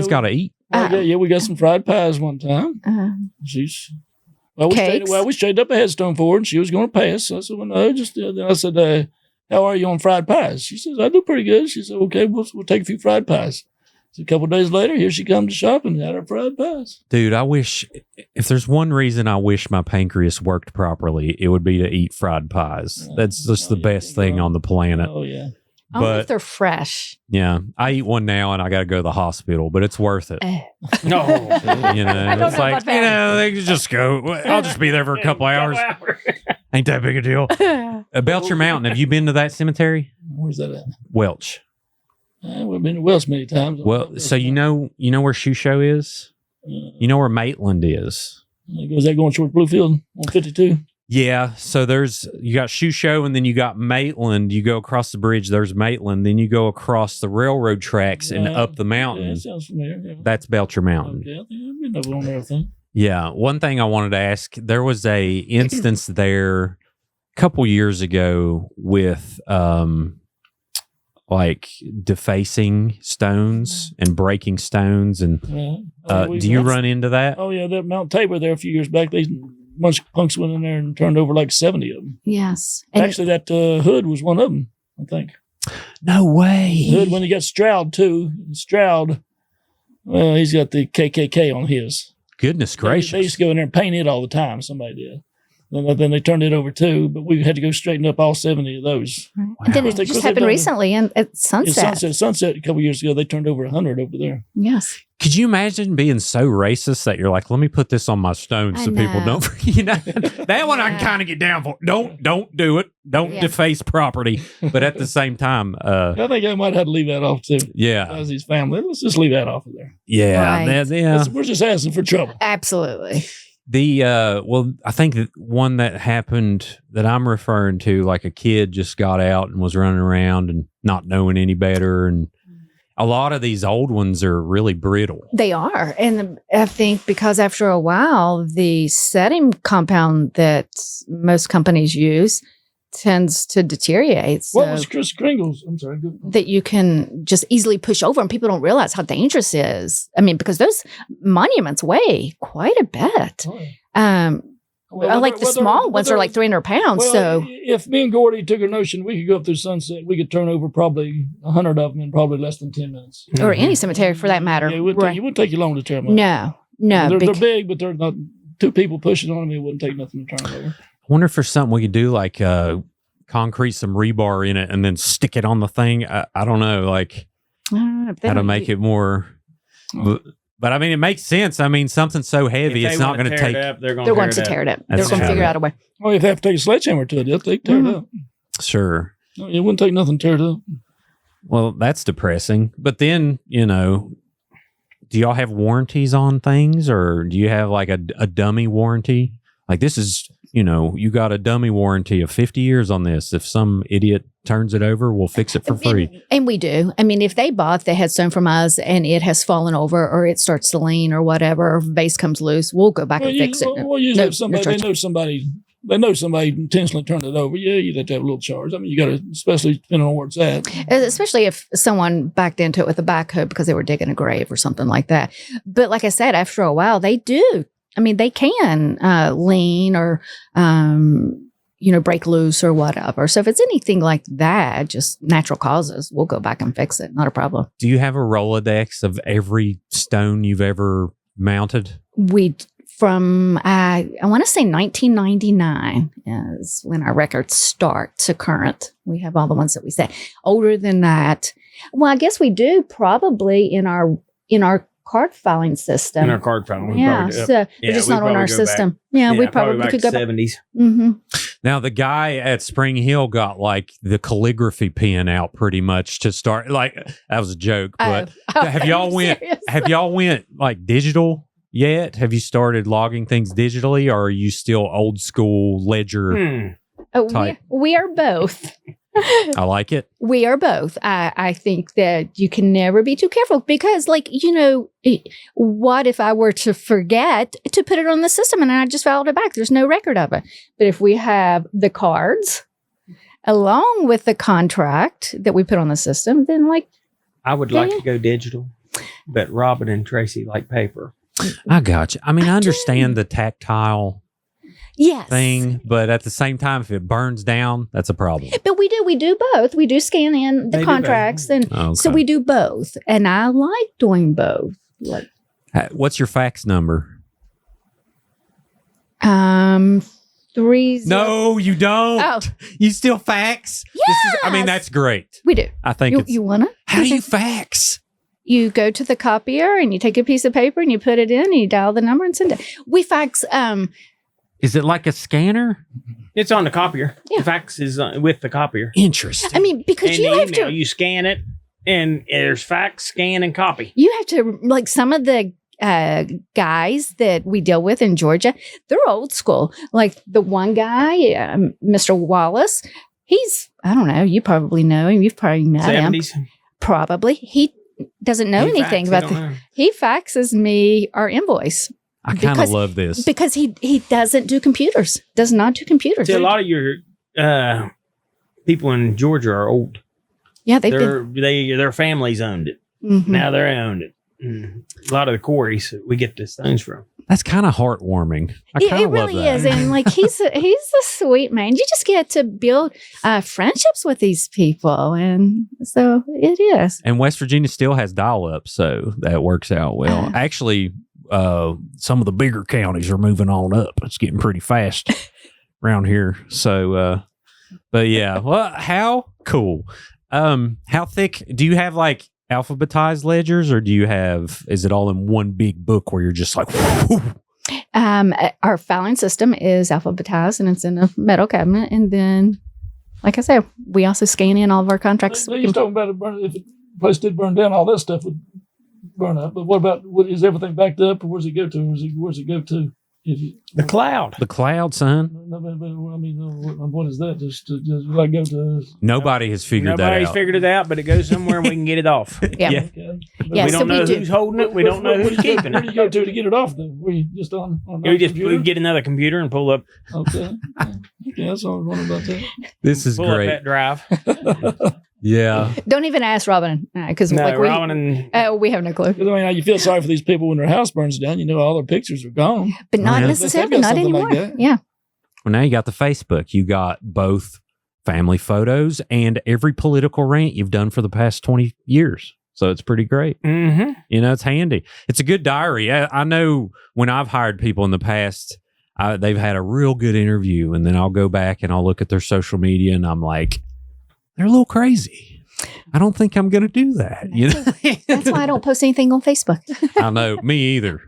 got to eat. Yeah, we got some fried pies one time. We Cakes. stayed up a headstone for her, and she was going to pay us. So I said, "Well, no, just." Then I said, how are you on fried pies? She says, I do pretty good. She said, okay, we'll take a few fried pies. So a couple of days later, here she comes to shop and had her fried pies. Dude, I wish, if there's one reason I wish my pancreas worked properly, it would be to eat fried pies. That's just the best thing on the planet. Oh, yeah. Only if they're fresh. Yeah, I eat one now and I got to go to the hospital, but it's worth it. No. It's like, they can just go. I'll just be there for a couple hours. Ain't that big a deal. Belcher Mountain, have you been to that cemetery? Where's that at? Welch. We've been to Welch many times. Well, so you know where Shoe Show is? You know where Maitland is? Is that going towards Bluefield on 52? Yeah, so you got Shoe Show and then you got Maitland. You go across the bridge, there's Maitland. Then you go across the railroad tracks and up the mountain. Yeah, that sounds familiar. Yeah. That's Belcher Mountain. Okay, I think I've been over on there, I think. Yeah, one thing I wanted to ask, there was a instance there a couple years ago with like defacing stones and breaking stones. And do you run into that? Oh, yeah, that Mount Tabor there a few years back, a bunch of punks went in there and turned over like 70 of them. Yes. Actually, that Hood was one of them, I think. No way. Hood, when he got Stroud, too. Stroud, well, he's got the KKK on his. Goodness gracious. They used to go in there and paint it all the time. Somebody did. Then they turned it over too, but we had to go straighten up all 70 of those. Right. Wow. And then it just happened recently at Sunset. Sunset a couple years ago, they turned over 100 over there. Yes. Could you imagine being so racist that you're like, let me put this on my stone so people don't, that one I can kind of get down for. Don't do it. Don't deface property. But at the same time, I think I might have to leave that off too. Yeah. As his family, let's just leave that off of there. Yeah. Right. We're just asking for trouble. Absolutely. I think that one that happened that I'm referring to, like a kid just got out and was running around and not knowing any better. And a lot of these old ones are really brittle. They are. And I think because after a while, the setting compound that most companies use tends to deteriorate. So what was Chris Kringle's? I'm sorry. that you can just easily push over, and people don't realize how dangerous it is. I mean, because those monuments weigh quite a bit. Like the small ones are like 300 pounds. Well, so if me and Gordie took a notion, we could go up through Sunset. We could turn over probably 100 of them in probably less than 10 minits. Or any cemetery for that matter. Yeah, it wouldn't take you long to turn them over. No. They're big, but they're not two people pushing on them. It wouldn't take nothing to turn them over. I wonder if there's something we could do, like concrete some rebar in it and then stick it on the thing. I don't know, like how to make it more. But I mean, it makes sense. I mean, something so heavy, it's not going to take. They're going to tear it up. They're going to figure out a way. Well, if they have to take a sledgehammer to it, they tear it up. Sure. It wouldn't take nothing to tear it up. Well, that's depressing. But then, do y'all have warranties on things, or do you have like a dummy warranty? Like this is, you got a dummy warranty of 50 years on this. If some idiot turns it over, we'll fix it for free. And we do. I mean, if they bought the headstone from us and it has fallen over or it starts to lean or whatever, or base comes loose, we'll go back and fix it. Well, usually if they know somebody intentionally turned it over, you'd have to have a little charge. I mean, you got to, especially depending on where it's at. Especially if someone backed into it with a backhoe because they were digging a grave or something like that. But like I said, after a while, they do. I mean, they can lean or, break loose or whatever. So if it's anything like that, just natural causes, we'll go back and fix it. Not a problem. Do you have a Rolodex of every stone you've ever mounted? From I want to say 1999 is when our records start to current. We have all the ones that we said. Older than that, well, I guess we do probably in our card filing system. In our card filing. So they're just not on our system. We probably could go back. 70s. Mm-hmm. Now, the guy at Spring Hill got like the calligraphy pen out pretty much to start. Like, that was a joke, but have y'all went like digital yet? Have you started logging things digitally, or are you still old school ledger type? We are both. I like it. We are both. I think that you can never be too careful because, what if I were to forget to put it on the system and I just filed it back? There's no record of it. But if we have the cards along with the contract that we put on the system, then I would like to go digital, but Robin and Tracy like paper. I got you. I mean, I understand the tactile Yes. thing, but at the same time, if it burns down, that's a problem. But we do both. We do scan in They the do contracts, and so Okay. we do both. And I like doing both. Like, What's your fax number? 3. No, you don't. Oh, You still fax? yes. That's great. We do. I think You wanna? How do you fax? You go to the copier and you take a piece of paper and you put it in and you dial the number and send it. We fax. Is it like a scanner? It's on the copier. Yeah. The fax is with the copier. Interesting. I mean, because And you the have email, to. you scan it, and there's fax, scan, and copy. You have to, like, some of the guys that we deal with in Georgia, they're old school. Like the one guy, Mr. Wallace, I don't know, you probably know him. You've probably met him. 70s. Probably. He doesn't know anything about He faxes me our invoice I kind of because- love this. because he doesn't do computers, does not do computers. See, a lot of your people in Georgia are old. Yeah, they've been. Their families owned it. Mhm. Now they owned it. A lot of the quarries we get the stones from. That's kind of heartwarming. I It kind of love really that. is, and like he's a sweet man. You just get to build friendships with these people, and so it is. And West Virginia still has dial-up, so that works out well. Actually, some of the bigger counties are moving on up. It's getting pretty fast around here. So, but yeah, well, how cool. How thick do you have, like alphabetized ledgers, or is it all in one big book where you're just like, whoo? Our filing system is alphabetized, and it's in a metal cabinet. And then, like I said, we also scan in all of our contracts. They was talking about it if the place did burn down, all that stuff would burn up. But is everything backed up, or where's it go to? Where's it go to? The cloud. The cloud, son. No, but, I mean, what is that? Just like go to. Nobody has figured Nobody's that out. figured it out, but it goes somewhere and we can get it off. Yeah. Yeah. Okay. Yeah, we so don't know we do. who's holding it. We don't know who's keeping Where do it. you go to get it off? Then we just on We get another computer and pull up Okay. Okay, that's all I was wondering about that. This is that great. drive. Yeah. Don't even ask Robin, because No, like Robin and we have no clue. Because I mean, you feel sorry for these people when their house burns down. You know, all their pictures are gone. But not Yeah. necessarily, They've got not something anymore. like that. Yeah. Well, now you got the Facebook. You got both family photos and every political rant you've done for the past 20 years. So it's pretty great. mm-hmm. You know, it's handy. It's a good diary. I know when I've hired people in the past, they've had a real good interview, and then I'll go back and I'll look at their social media, and I'm like, they're a little crazy. I don't think I'm going to do that. You know, That's why I don't post anything on Facebook. I know, me either.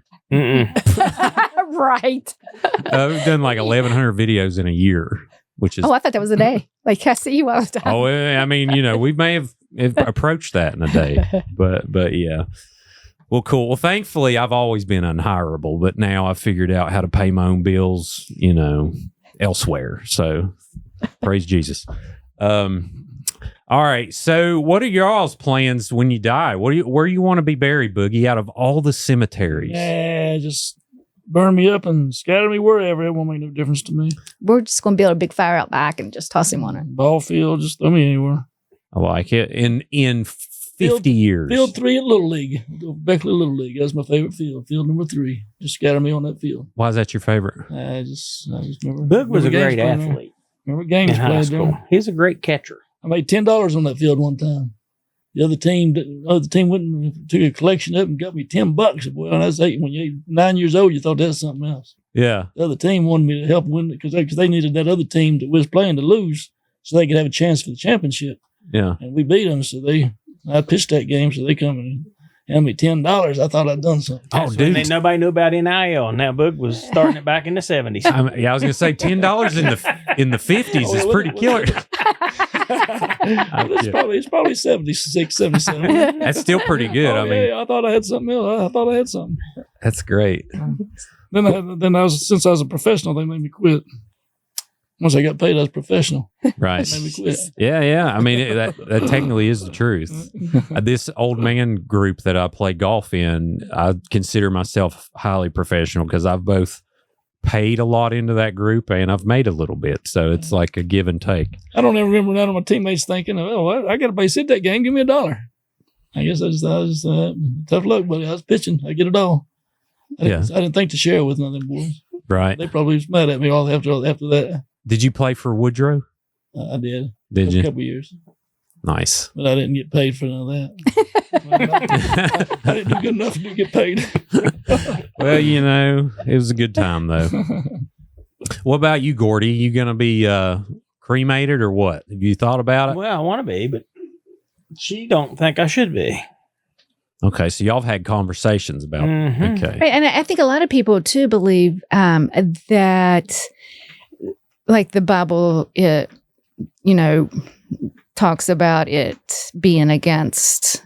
Right. We've done like 1,100 videos in a year, which is Oh, I thought that was a day. Like I see you all the time. oh, I mean, you know, we may have approached that in a day, but yeah. Well, cool. Well, thankfully, I've always been unhireable, but now I've figured out how to pay my own bills, you know, elsewhere. So praise Jesus. All right. So what are y'all's plans when you die? Where you want to be buried, Boogie, out of all the cemeteries? Yeah, just burn me up and scatter me wherever. It won't make no difference to me. We're just going to build a big fire out back and just toss him on it. Ball field, just throw me anywhere. I like it. In 50 years. Field 3 at Little League. Go Beckley Little League. That's my favorite field. Field number 3. Just scatter me on that field. Why is that your favorite? I just remember. Boog was a remember great games playing there. athlete Remember games in high played school. there. He's a great catcher. I made $10 on that field one time. The other team went and took a collection up and got me $10. Well, that's 8. When you're 9 years old, you thought that's something else. Yeah. The other team wanted me to help win it because they needed that other team that was playing to lose so they could have a chance for the championship. Yeah. And we beat them, so I pitched that game, so they come and handed me $10. I thought I'd done something. Oh, That's when dude. nobody knew about NIL. Now Boog was starting it back in the 70s. Yeah, I was gonna say $10 in the 50s is pretty killer. It's probably 76, 77. That's still pretty good. Oh, I mean, yeah, I thought I had something else. I thought I had something. that's great. Since I was a professional, they made me quit. Once I got paid, I was professional. Right. They made me quit. Yeah. I mean, that technically is the truth. This old man group that I play golf in, I consider myself highly professional because I've both paid a lot into that group and I've made a little bit. So it's like a give and take. I don't ever remember none of my teammates thinking, "Oh, I got to base hit that game. Give me $1." I guess I was just tough luck, buddy. I was pitching. I get it all. I didn't think to share with none of them boys. Right. They probably was mad at me all after that. Did you play for Woodrow? I did. Did For you? A couple years. Nice. But I didn't get paid for none of that. I didn't do good enough to get paid. Well, it was a good time though. What about you, Gordie? You gonna be cremated or what? Have you thought about it? Well, I want to be, but she don't think I should be. Okay, so y'all have had conversations about Mhm. Okay. Right, and I think a lot of people too believe that, like the Bible, it talks about it being against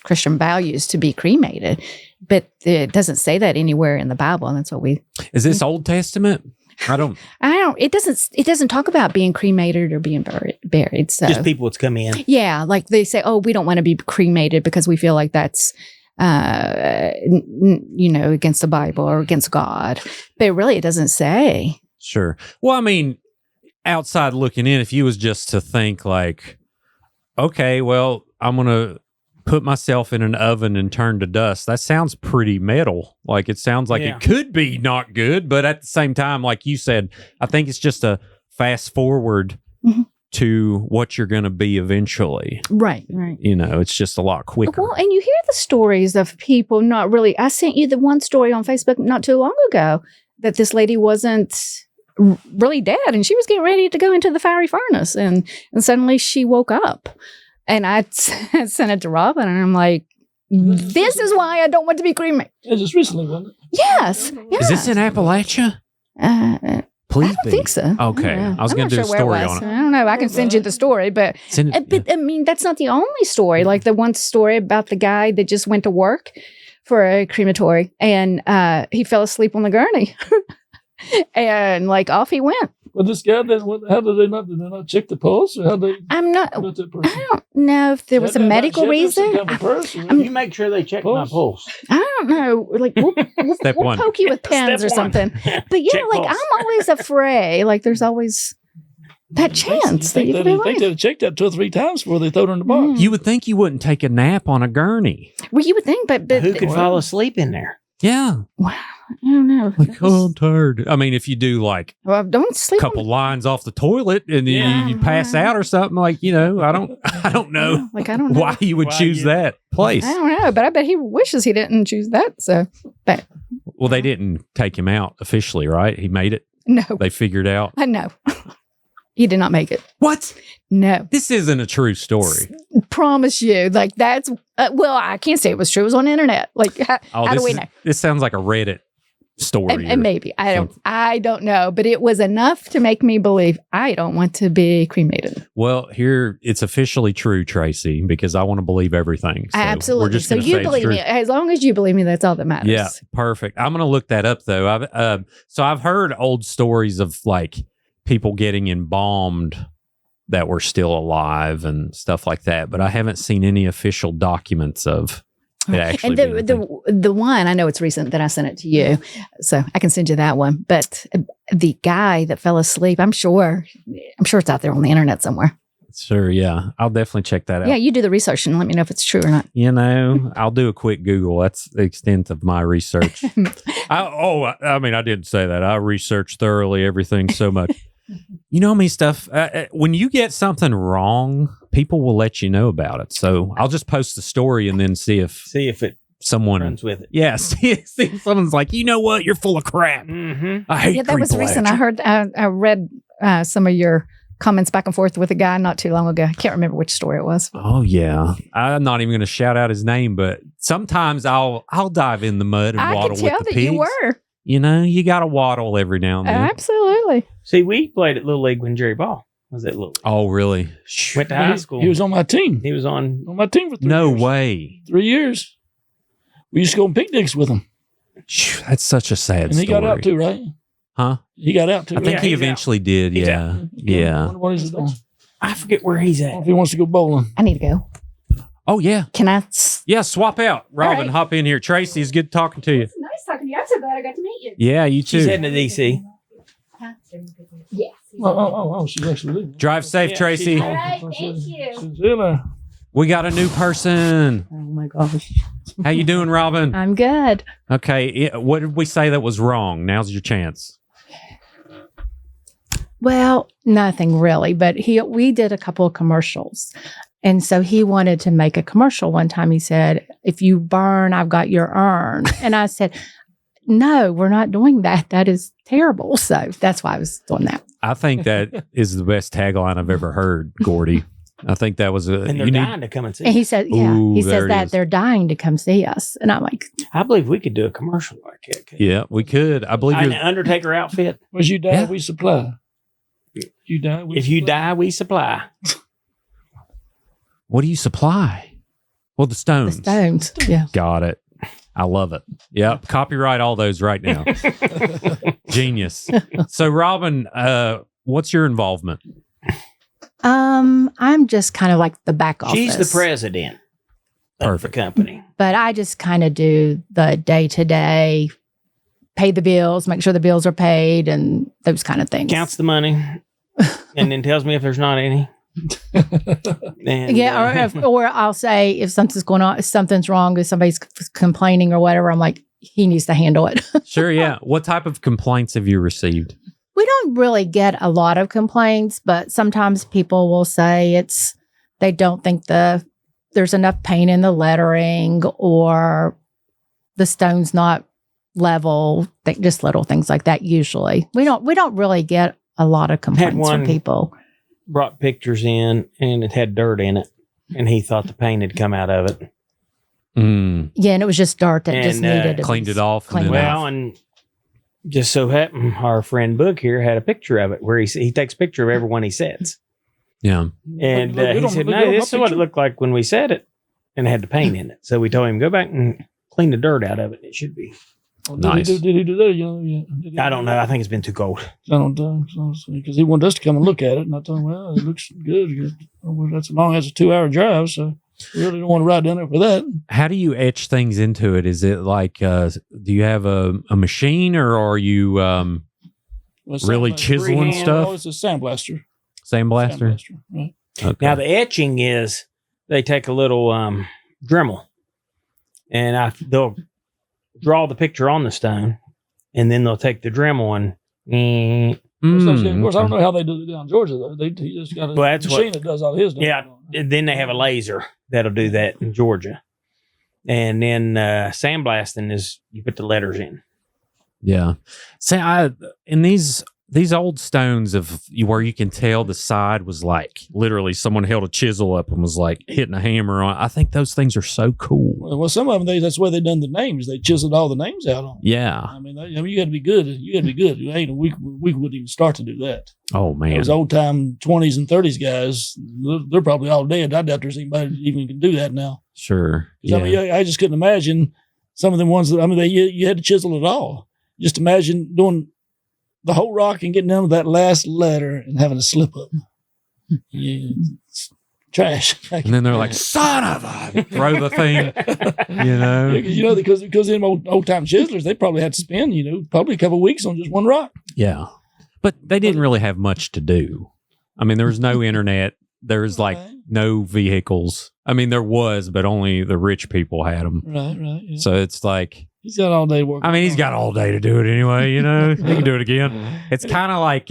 Christian values to be cremated, but it doesn't say that anywhere in the Bible, and that's what we. Is this Old Testament? I don't. It doesn't talk about being cremated or being buried. So Just people that's come in. yeah, like they say, oh, we don't want to be cremated because we feel like that's, against the Bible or against God. But really, it doesn't say. Sure. Well, I mean, outside looking in, if you was just to think like, okay, well, I'm going to put myself in an oven and turn to dust. That sounds pretty metal. Like it sounds like Yeah. it could be not good, but at the same time, like you said, I think it's just a fast forward Mhm. to what you're going to be eventually. Right. It's just a lot quicker. Well, and you hear the stories of people not really. I sent you the one story on Facebook not too long ago that this lady wasn't really dead and she was getting ready to go into the fiery furnace and suddenly she woke up. And I sent it to Robin and I'm like, this is why I don't want to be cremated. It was just recently, wasn't it? Yes. Is this in Appalachia? Please I don't be. think so. Okay. Yeah. I was I'm going not to do sure a where story was. on it. I don't know. I can send you the story, but Send it- but I mean that's not the only story. Like the one story about the guy that just went to work for a crematory and he fell asleep on the gurney, and like off he went. But this guy, how did they not check the pulse? Or how they I'm not. put that person? I don't know if there was a medical reason. You make sure they check my pulse. I don't know. Like Step we'll one. poke you with pens Step or one. something. But yeah, Check like pulse. I'm always afraid. Like there's always that chance that you could be They alive. had checked that 2 or 3 times before they throw her in the box. You would think you wouldn't take a nap on a gurney. Well, you would think, but Who could fall asleep in there? Yeah. wow, I don't know. Like, oh, I'm tired. I mean, if you do like Well, don't a sleep. couple lines off the toilet and then Yeah. you pass out or something, like, I don't know Like I don't know. why you would Why choose you- that place. I don't know, but I bet he wishes he didn't choose that. So, but Well, they didn't take him out officially, right? He made it. no, They figured out. I know. He did not make it. What? No, This isn't a true story. promise you. Like that's well, I can't say it was true. It was on the internet. Like how do we know? This sounds like a Reddit story. And maybe I don't know, but it was enough to make me believe I don't want to be cremated. Well, here it's officially true, Tracy, because I want to believe everything. So Absolutely. We're just So gonna you say it's believe true. me. As long as you believe me, that's all that matters. Yeah, perfect. I'm going to look that up though. I've heard old stories of like people getting embalmed that were still alive and stuff like that, but I haven't seen any official documents of it actually. And being a thing. the one, I know it's recent that I sent it to you, so I can send you that one. But the guy that fell asleep, I'm sure it's out there on the internet somewhere. Sure, yeah, I'll definitely check that out. Yeah, you do the research and let me know if it's true or not. I'll do a quick Google. That's the extent of my research. I didn't say that. I research thoroughly everything so much. You know me stuff. When you get something wrong, people will let you know about it. So I'll just post the story and then see if it someone runs with it. Yeah, see if someone's like, you know what, you're full of crap. Mm-hmm. I hate. Yeah, that was recent. Creepalachia. I heard, I read some of your comments back and forth with a guy not too long ago. I can't remember which story it was. Oh yeah, I'm not even going to shout out his name, but sometimes I'll dive in the mud and I waddle could tell with the that pigs. you were. You got to waddle every now and then. Absolutely. See, we played at Little League when Jerry Ball was at Little League. Oh really? Went to high school. He was on my team. He was on. On my team for 3 No years. way. 3 years. We used to go on picnics with him. Phew, that's such a sad And he story. got out too, right? Huh? He got out too. I think right? he he's eventually did. He's Yeah. I Yeah. wonder what he's doing. I forget where he's I at. don't know if he wants to go bowling. I need to go. Oh yeah. Can I? Yeah. Swap out. Robin, right. hop in here. Tracy, it's good talking to you. It's nice talking to you. I'm so glad I got to meet you. Yeah, you She's too. heading to DC. Yes. Oh, she's actually leaving. Drive safe, Yeah, Tracy. she's All right, thank you. See you later. We got a new person. Oh my gosh. How you doing, Robin? I'm good. Okay. What did we say that was wrong? Now's your chance. Well, nothing really, but we did a couple of commercials. And so he wanted to make a commercial one time. He said, if you burn, I've got your urn. And I said, no, we're not doing that. That is terrible. So that's why I was doing that. I think that is the best tagline I've ever heard, Gordie. I think that was And they're dying to come and see. And he said, yeah, Ooh, he there says it that is. they're dying to come see us. And I'm like, I believe we could do a commercial like that. Yeah, we could. I believe An you're. Undertaker outfit. Was you die, Yeah. we supply. You die, we If you supply. die, we supply. What do you supply? Well, the the Stones. Stones. Yeah. Got it. I love it. Yep. Copyright all those right now. Genius. So, Robin, what's your involvement? I'm just kind of like the back office. She's the president of Perfect. the company. But I just kind of do the day-to-day, pay the bills, make sure the bills are paid, and those kind of things. Counts the money and then tells me if there's not any. And, Yeah, or I'll say if something's going on, if something's wrong, if somebody's complaining or whatever, I'm like, he needs to handle it. Sure. Yeah. What type of complaints have you received? We don't really get a lot of complaints, but sometimes people will say they don't think there's enough paint in the lettering, or the stone's not level. Just little things like that. Usually, we don't really get a lot of complaints one- from people. brought pictures in and it had dirt in it. And he thought the paint had come out of it. Mm, Yeah, and it was just dirt that just And, needed to cleaned be it off. cleaned and then Well, and just so happened, our friend Book here had a picture of it where he takes a picture of everyone he sets. yeah. And Look, he look, said, look no, at my this is what it picture. looked like when we set it. And it had the paint in it. So we told him, go back and clean the dirt out of it. It should be. Well, Nice. Did he do that? You know, yeah. Did he I do don't that? know. I think it's been too cold. I don't know. Because he wanted us to come and look at it. And I told him, well, it looks good. Well, that's as long as it's a 2-hour drive. So we really don't want to ride down there for that. How do you etch things into it? Is it like, do you have a machine, or are you Well, really sandblaster. chiseling freehand. stuff? Oh, it's a sandblaster. Sandblaster? Right. Okay. Now, the etching is they take a little Dremel and they'll draw the picture on the stone, and then they'll take the Dremel and Of course, I don't okay. know how they do it down in Georgia, though. He just got a Well, that's machine what- that does all his. yeah, and then they have a laser that'll do that in Georgia. And then sandblasting is you put the letters in. Yeah. See, in these old stones of where you can tell the side was like literally someone held a chisel up and was like hitting a hammer on. I think those things are so cool. Well, some of them, that's the way they done the names. They chiseled all the names out on them. Yeah. I mean, you got to be good. You got to be good. We wouldn't even start to do that. Oh man. Those old time 20s and 30s guys, they're probably all dead. I doubt there's anybody that even can do that now. Sure. 'Cause, Yeah. I mean, I just couldn't imagine some of them ones that, I mean, you had to chisel it all. Just imagine doing the whole rock and getting down to that last letter and having a slip up. Yeah, it's trash. And then they're like, son of a, throw the thing, you know? Yeah, because them old time chiselers, they probably had to spend, probably a couple of weeks on just one rock. Yeah. But they didn't really have much to do. I mean, there was no internet. There was like Right. no vehicles. I mean, there was, but only the rich people had them. Right. Yeah. So it's like, He's got all day work. I mean, he's got all day to do it anyway, you know? He can do it again. It's kind of like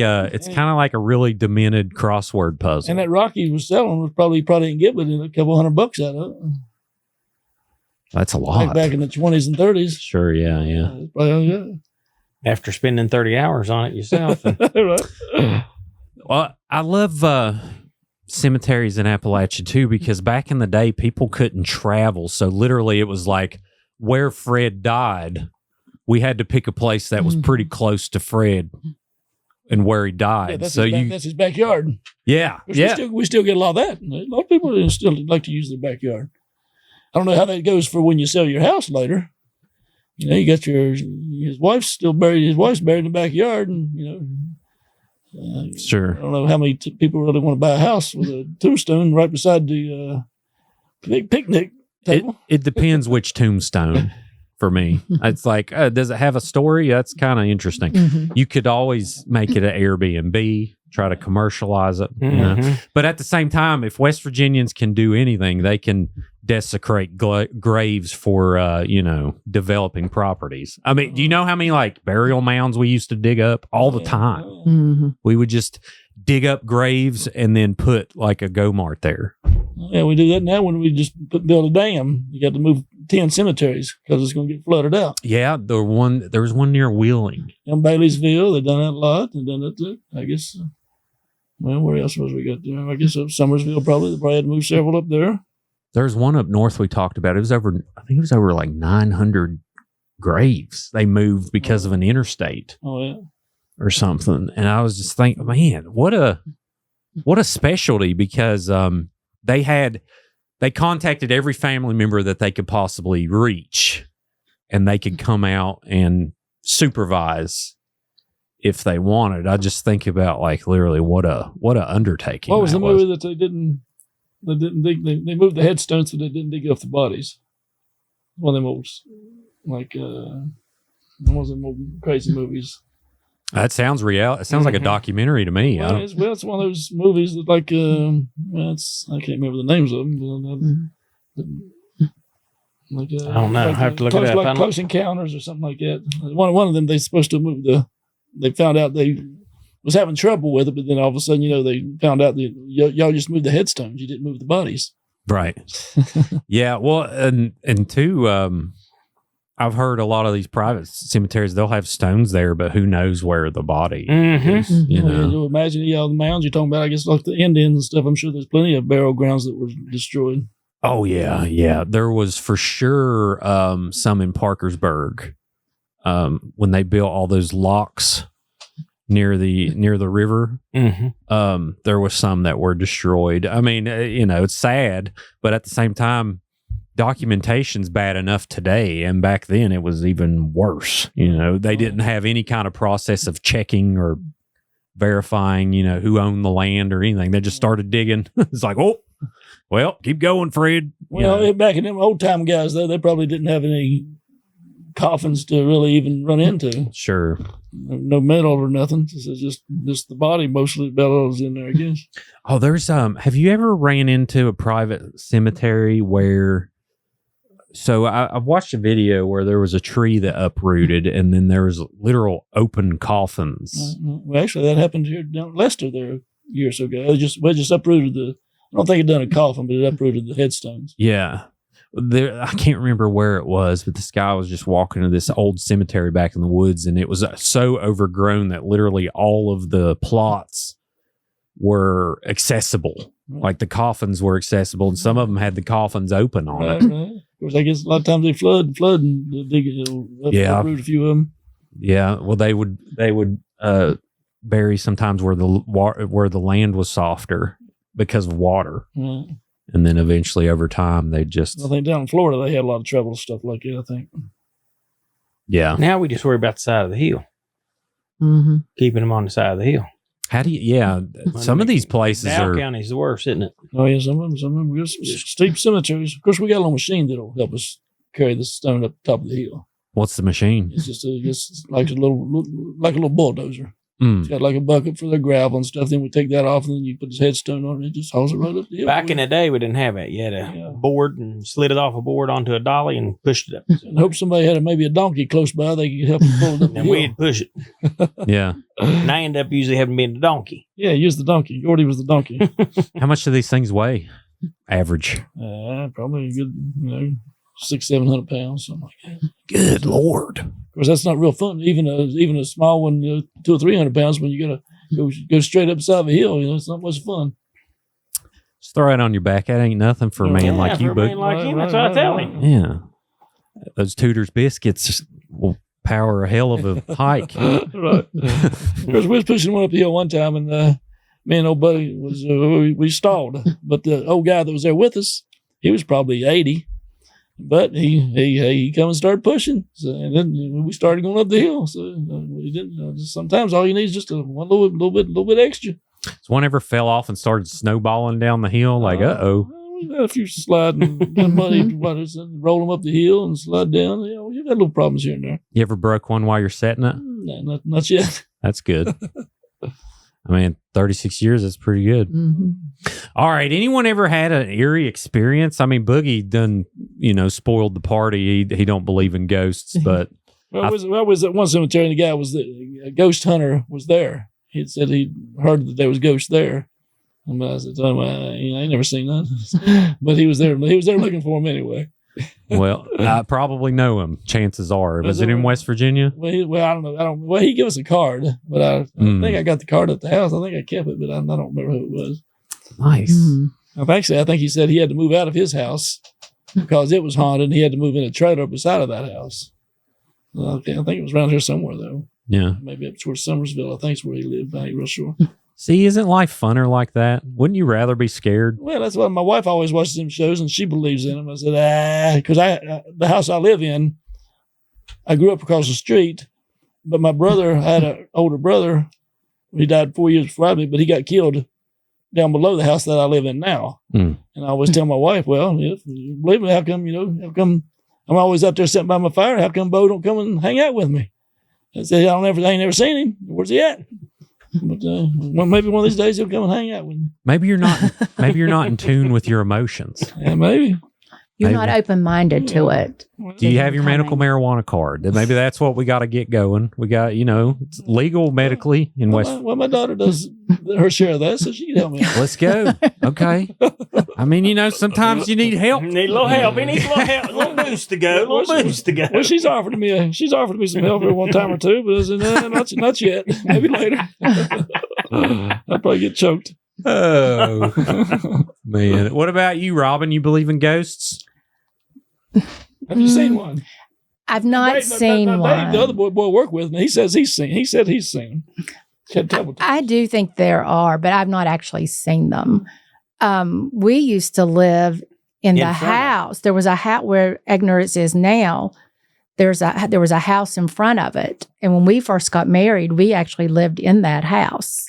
a really demented crossword puzzle. And that rock he was selling was probably didn't get but a couple $100 out of it. That's a Like lot. back in the 20s and 30s. Sure, yeah. It's probably, After spending 30 hours on it yourself. And right. Well, I love cemeteries in Appalachia too, because back in the day, people couldn't travel. So literally, it was like where Fred died, we had to pick a place that was pretty close to Fred and where he Yeah, died. that's, So that's his backyard. yeah, Which yeah. we still get a lot of that. A lot of people still like to use their backyard. I don't know how that goes for when you sell your house later. You got his wife's buried in the backyard, and Sure. I don't know how many people really want to buy a house with a tombstone right beside the picnic table. It depends which tombstone for me. It's like, does it have a story? That's kind of interesting. Mhm. You could always make it an Airbnb. try to commercialize it. You know? But at the same time, if West Virginians can do anything, they can desecrate graves for, developing properties. I mean, do you know how many like burial mounds we used to dig up all the time? Mm-hmm. We would just dig up graves and then put like a go-mart there. Yeah, we do that now when we just build a dam. You got to move 10 cemeteries because it's going to get flooded out. Yeah, there was one near Wheeling. In Baileysville, they've done that a lot. They've done that too, I guess. Well, where else was we got there? I guess Summersville probably. They probably had to move several up there. There's one up north we talked about. I think it was over like 900 graves they moved because of an interstate. Oh, yeah. Or something. And I was just thinking, man, what a specialty, because they contacted every family member that they could possibly reach, and they could come out and supervise if they wanted. I just think about like literally what a undertaking. What was the movie that they didn't dig? They moved the headstones, so they didn't dig up the bodies. One of them old, like one of them old crazy movies. That sounds real. It sounds like a documentary to me. Well, it's one of those movies that like I can't remember the names of them. Like, I don't know. I have to look it up. Like Close Encounters or something like that. One of them, they're supposed to move they found out they was having trouble with it, but then all of a sudden, they found out that y'all just moved the headstones. You didn't move the bodies. Right. Yeah. Well, and two, I've heard a lot of these private cemeteries, they'll have stones there, but who knows where the body is, you know. You imagine the mounds you're talking about, I guess like the Indians and stuff. I'm sure there's plenty of burial grounds that were destroyed. Oh, yeah. Yeah. There was for sure some in Parkersburg when they built all those locks near the river. There was some that were destroyed. I mean, it's sad, but at the same time, documentation's bad enough today, and back then it was even worse. They didn't have any kind of process of checking or verifying, who owned the land or anything. They just started digging. It's like, oh, well, keep going, Fred. Well, back in them old time guys, though, they probably didn't have any coffins to really even run into. Sure. No metal or nothing. It's just the body mostly bellows in there, I guess. Oh, there's have you ever ran into a private cemetery where? So I watched a video where there was a tree that uprooted, and then there was literal open coffins. Well, actually, that happened here down in Leicester there a year or so ago. They just uprooted I don't think it done a coffin, but it uprooted the headstones. Yeah. I can't remember where it was, but this guy was just walking to this old cemetery back in the woods, and it was so overgrown that literally all of the plots were accessible. Like the coffins were accessible, and some of them had the coffins open on it. Right. Of course, I guess a lot of times they flood and dig uproot a few of them. Yeah, well, they would bury sometimes where the land was softer because of water, and then eventually over time they just. I think down in Florida they had a lot of trouble with stuff like that. I think. Yeah. Now we just worry about the side of the hill, keeping them on the side of the hill. How do you? Yeah, some of these places Dow County's the worst, isn't it? Oh yeah, some of them are steep cemeteries. Of course, we got a little machine that'll help us carry the stone up the top of the hill. What's the machine? It's just like a little bulldozer. It's got like a bucket for the gravel and stuff. Then we take that off, and then you put this headstone on it, and it just hauls it right up the hill. Back in the day, we didn't have it. You had a board and slid it off a board onto a dolly and pushed it up. And hope somebody had maybe a donkey close by. They could help pull it up the and hill. we'd push it. Yeah. And I end up usually having been the donkey. Yeah, use the donkey. Gordie was the donkey. How much do these things weigh? Average. Probably a good, 600-700 pounds, something like that. Good Lord. Of course, that's not real fun. Even a small one, 200 or 300 pounds, when you gotta go straight up the side of a hill, it's not much fun. Just throw it on your back. That ain't nothing for a man like you, but that's what I tell him. Yeah, those Tudor's biscuits will power a hell of a hike. Right. Of course, we was pushing one up the hill one time, and me and old buddy was we stalled, but the old guy that was there with us, he was probably 80. But he come and started pushing, and then we started going up the hill. So we didn't. Sometimes all you need is just one little bit extra. Has one ever fell off and started snowballing down the hill? Like, we had a few sliding muddy waters and roll them up the hill and slide down. We've had little problems here and there. You ever broke one while you're setting it? No, not yet. That's good. I mean, 36 years, that's pretty good. Mm-hmm. All right. Anyone ever had an eerie experience? I mean, Boogie done, spoiled the party. He don't believe in ghosts, but I was at one cemetery, and the guy a ghost hunter was there. He said he heard that there was ghosts there. And I said, I ain't never seen that. But he was there. He was there looking for him anyway. well, I probably know him. Chances are. Was it in West Virginia? Well, I don't know. Well, he gave us a card, but I think I got the card at the house. I think I kept it, but I don't remember who it was. Nice. Mm-hmm. Actually, I think he said he had to move out of his house because it was haunted, and he had to move in a trailer beside of that house. I think it was around here somewhere, though. Yeah. Maybe up towards Summersville, I think is where he lived. I ain't real sure. See, isn't life funner like that? Wouldn't you rather be scared? Well, that's why my wife always watches them shows, and she believes in them. I said, because the house I live in, I grew up across the street, but my brother had an older brother. He died 4 years before me, but he got killed down below the house that I live in now. And I always tell my wife, well, if you believe me, how come I'm always out there sitting by my fire? How come Bo don't come and hang out with me? I said, I ain't never seen him. Where's he at? But well, maybe one of these days he'll come and hang out with me. Maybe you're not in tune with your emotions. Yeah, maybe. You're not open-minded to it. Do you have your medical marijuana card? Maybe that's what we got to get going. We got, it's legal medically in West. Well, my daughter does her share of that, so she can help me. Let's go. Okay. I mean, sometimes you need help. Need a little help. He needs a little help. A little boost to go. A little boost to go. Well, she's offered me some help every one time or two, but I said, not yet. Maybe later. I'll probably get choked. Oh, man. What about you, Robin? You believe in ghosts? Have you seen one? I've not seen one. The other boy worked with me. He said he's seen. I do think there are, but I've not actually seen them. We used to live in the house. There was a house where Egnor is now. There was a house in front of it, and when we first got married, we actually lived in that house.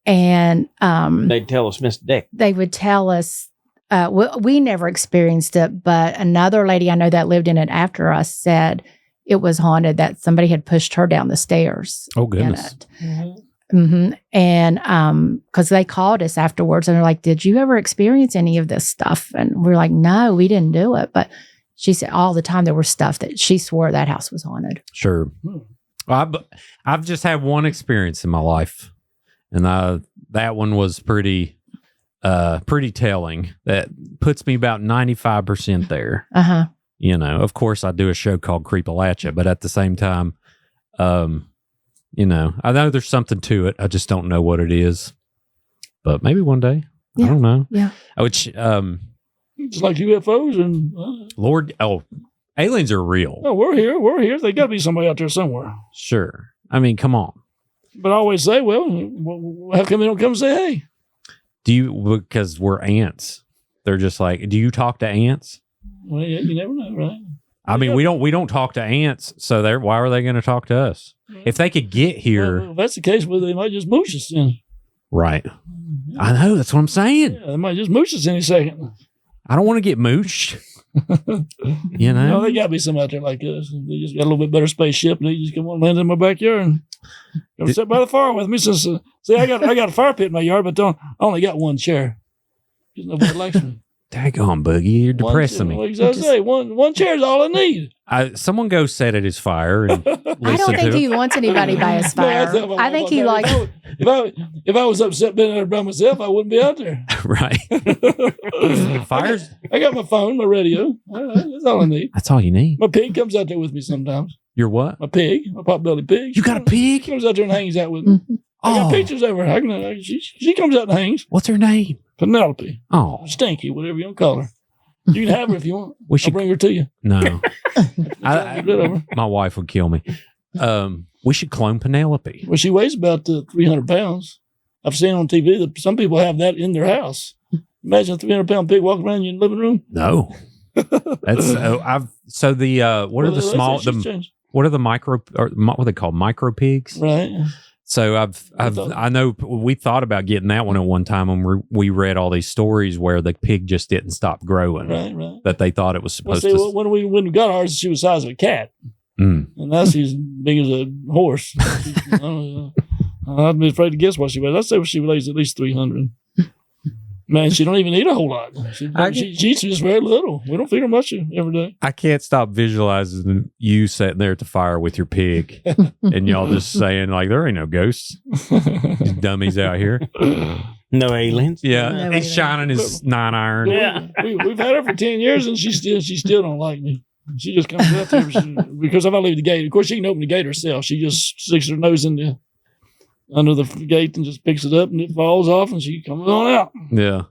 And they'd tell us, Miss Dick. They would tell us. We never experienced it, but another lady I know that lived in it after us said it was haunted, that somebody had pushed her down the stairs. Oh, goodness. Mm-hmm. And because they called us afterwards and they're like, did you ever experience any of this stuff? And we're like, no, we didn't do it. But she said all the time there was stuff that she swore that house was haunted. Sure. Well, I've just had one experience in my life, and that one was pretty telling. That puts me about 95% there. Of course I do a show called Creepalachia, but at the same time, I know there's something to it. I just don't know what it is, but maybe one day. Yeah. I don't know. Yeah. Which, just like UFOs and aliens are real. Oh, we're here. They gotta be somebody out there somewhere. Sure. I mean, come on. But I always say, well, how come they don't come and say, hey? Because we're ants. They're just like, do you talk to ants? Well, yeah, you never know, right? I mean, we don't talk to ants, so why are they going to talk to us? If they could get here. Well, if that's the case, they might just moosh us in. Right. Yeah. I know, that's what I'm saying. Yeah, they might just moosh us any second. I don't want to get mooshed. No, they got to be some out there like us. They just got a little bit better spaceship, and they just come on land in my backyard and come sit by the fire with me. Since see, I got a fire pit in my yard, but I only got one chair because nobody likes me. Daggone, Boogie, you're depressing me. Like I say, one chair is all I need. Someone go sit at his fire and listen I don't think he wants anybody by his fire. I think he likes. If I was upset being there by myself, I wouldn't be out there. Right. Fires. I got my phone, my radio. That's all I need. That's all you need. My pig comes out there with me sometimes. Your what? My pig, my potbelly pig. You got a pig? She comes out there and hangs out with me. Mm-hmm. I got pictures of her. She comes out and hangs. What's her name? Penelope. Oh. Stinky, whatever you want to call her. You can have her if you want. I'll bring her to you. No. My wife would kill me. We should clone Penelope. Well, she weighs about 300 pounds. I've seen on TV that some people have that in their house. Imagine a 300-pound pig walking around in your living room. No. That's what are the micro, or what are they called? Micro pigs? Right. So I know we thought about getting that one at one time when we read all these stories where the pig just didn't stop growing. Right. That they thought it was supposed to. When we got ours, she was the size of a cat. And now she's big as a horse. I I'd be afraid to guess what she weighs. I'd say she weighs at least 300. Man, she don't even eat a whole lot. She eats just very little. We don't feed her much every day. I can't stop visualizing you sitting there at the fire with your pig and y'all just saying, like, there ain't no ghosts. These dummies out here. No aliens. Yeah. No He's shining his 9-iron. Yeah. We've had her for 10 years and she still don't like me. She just comes up there because if I leave the gate, of course she can open the gate herself. She just sticks her nose under the gate and just picks it up and it falls off and she comes on out. Yeah.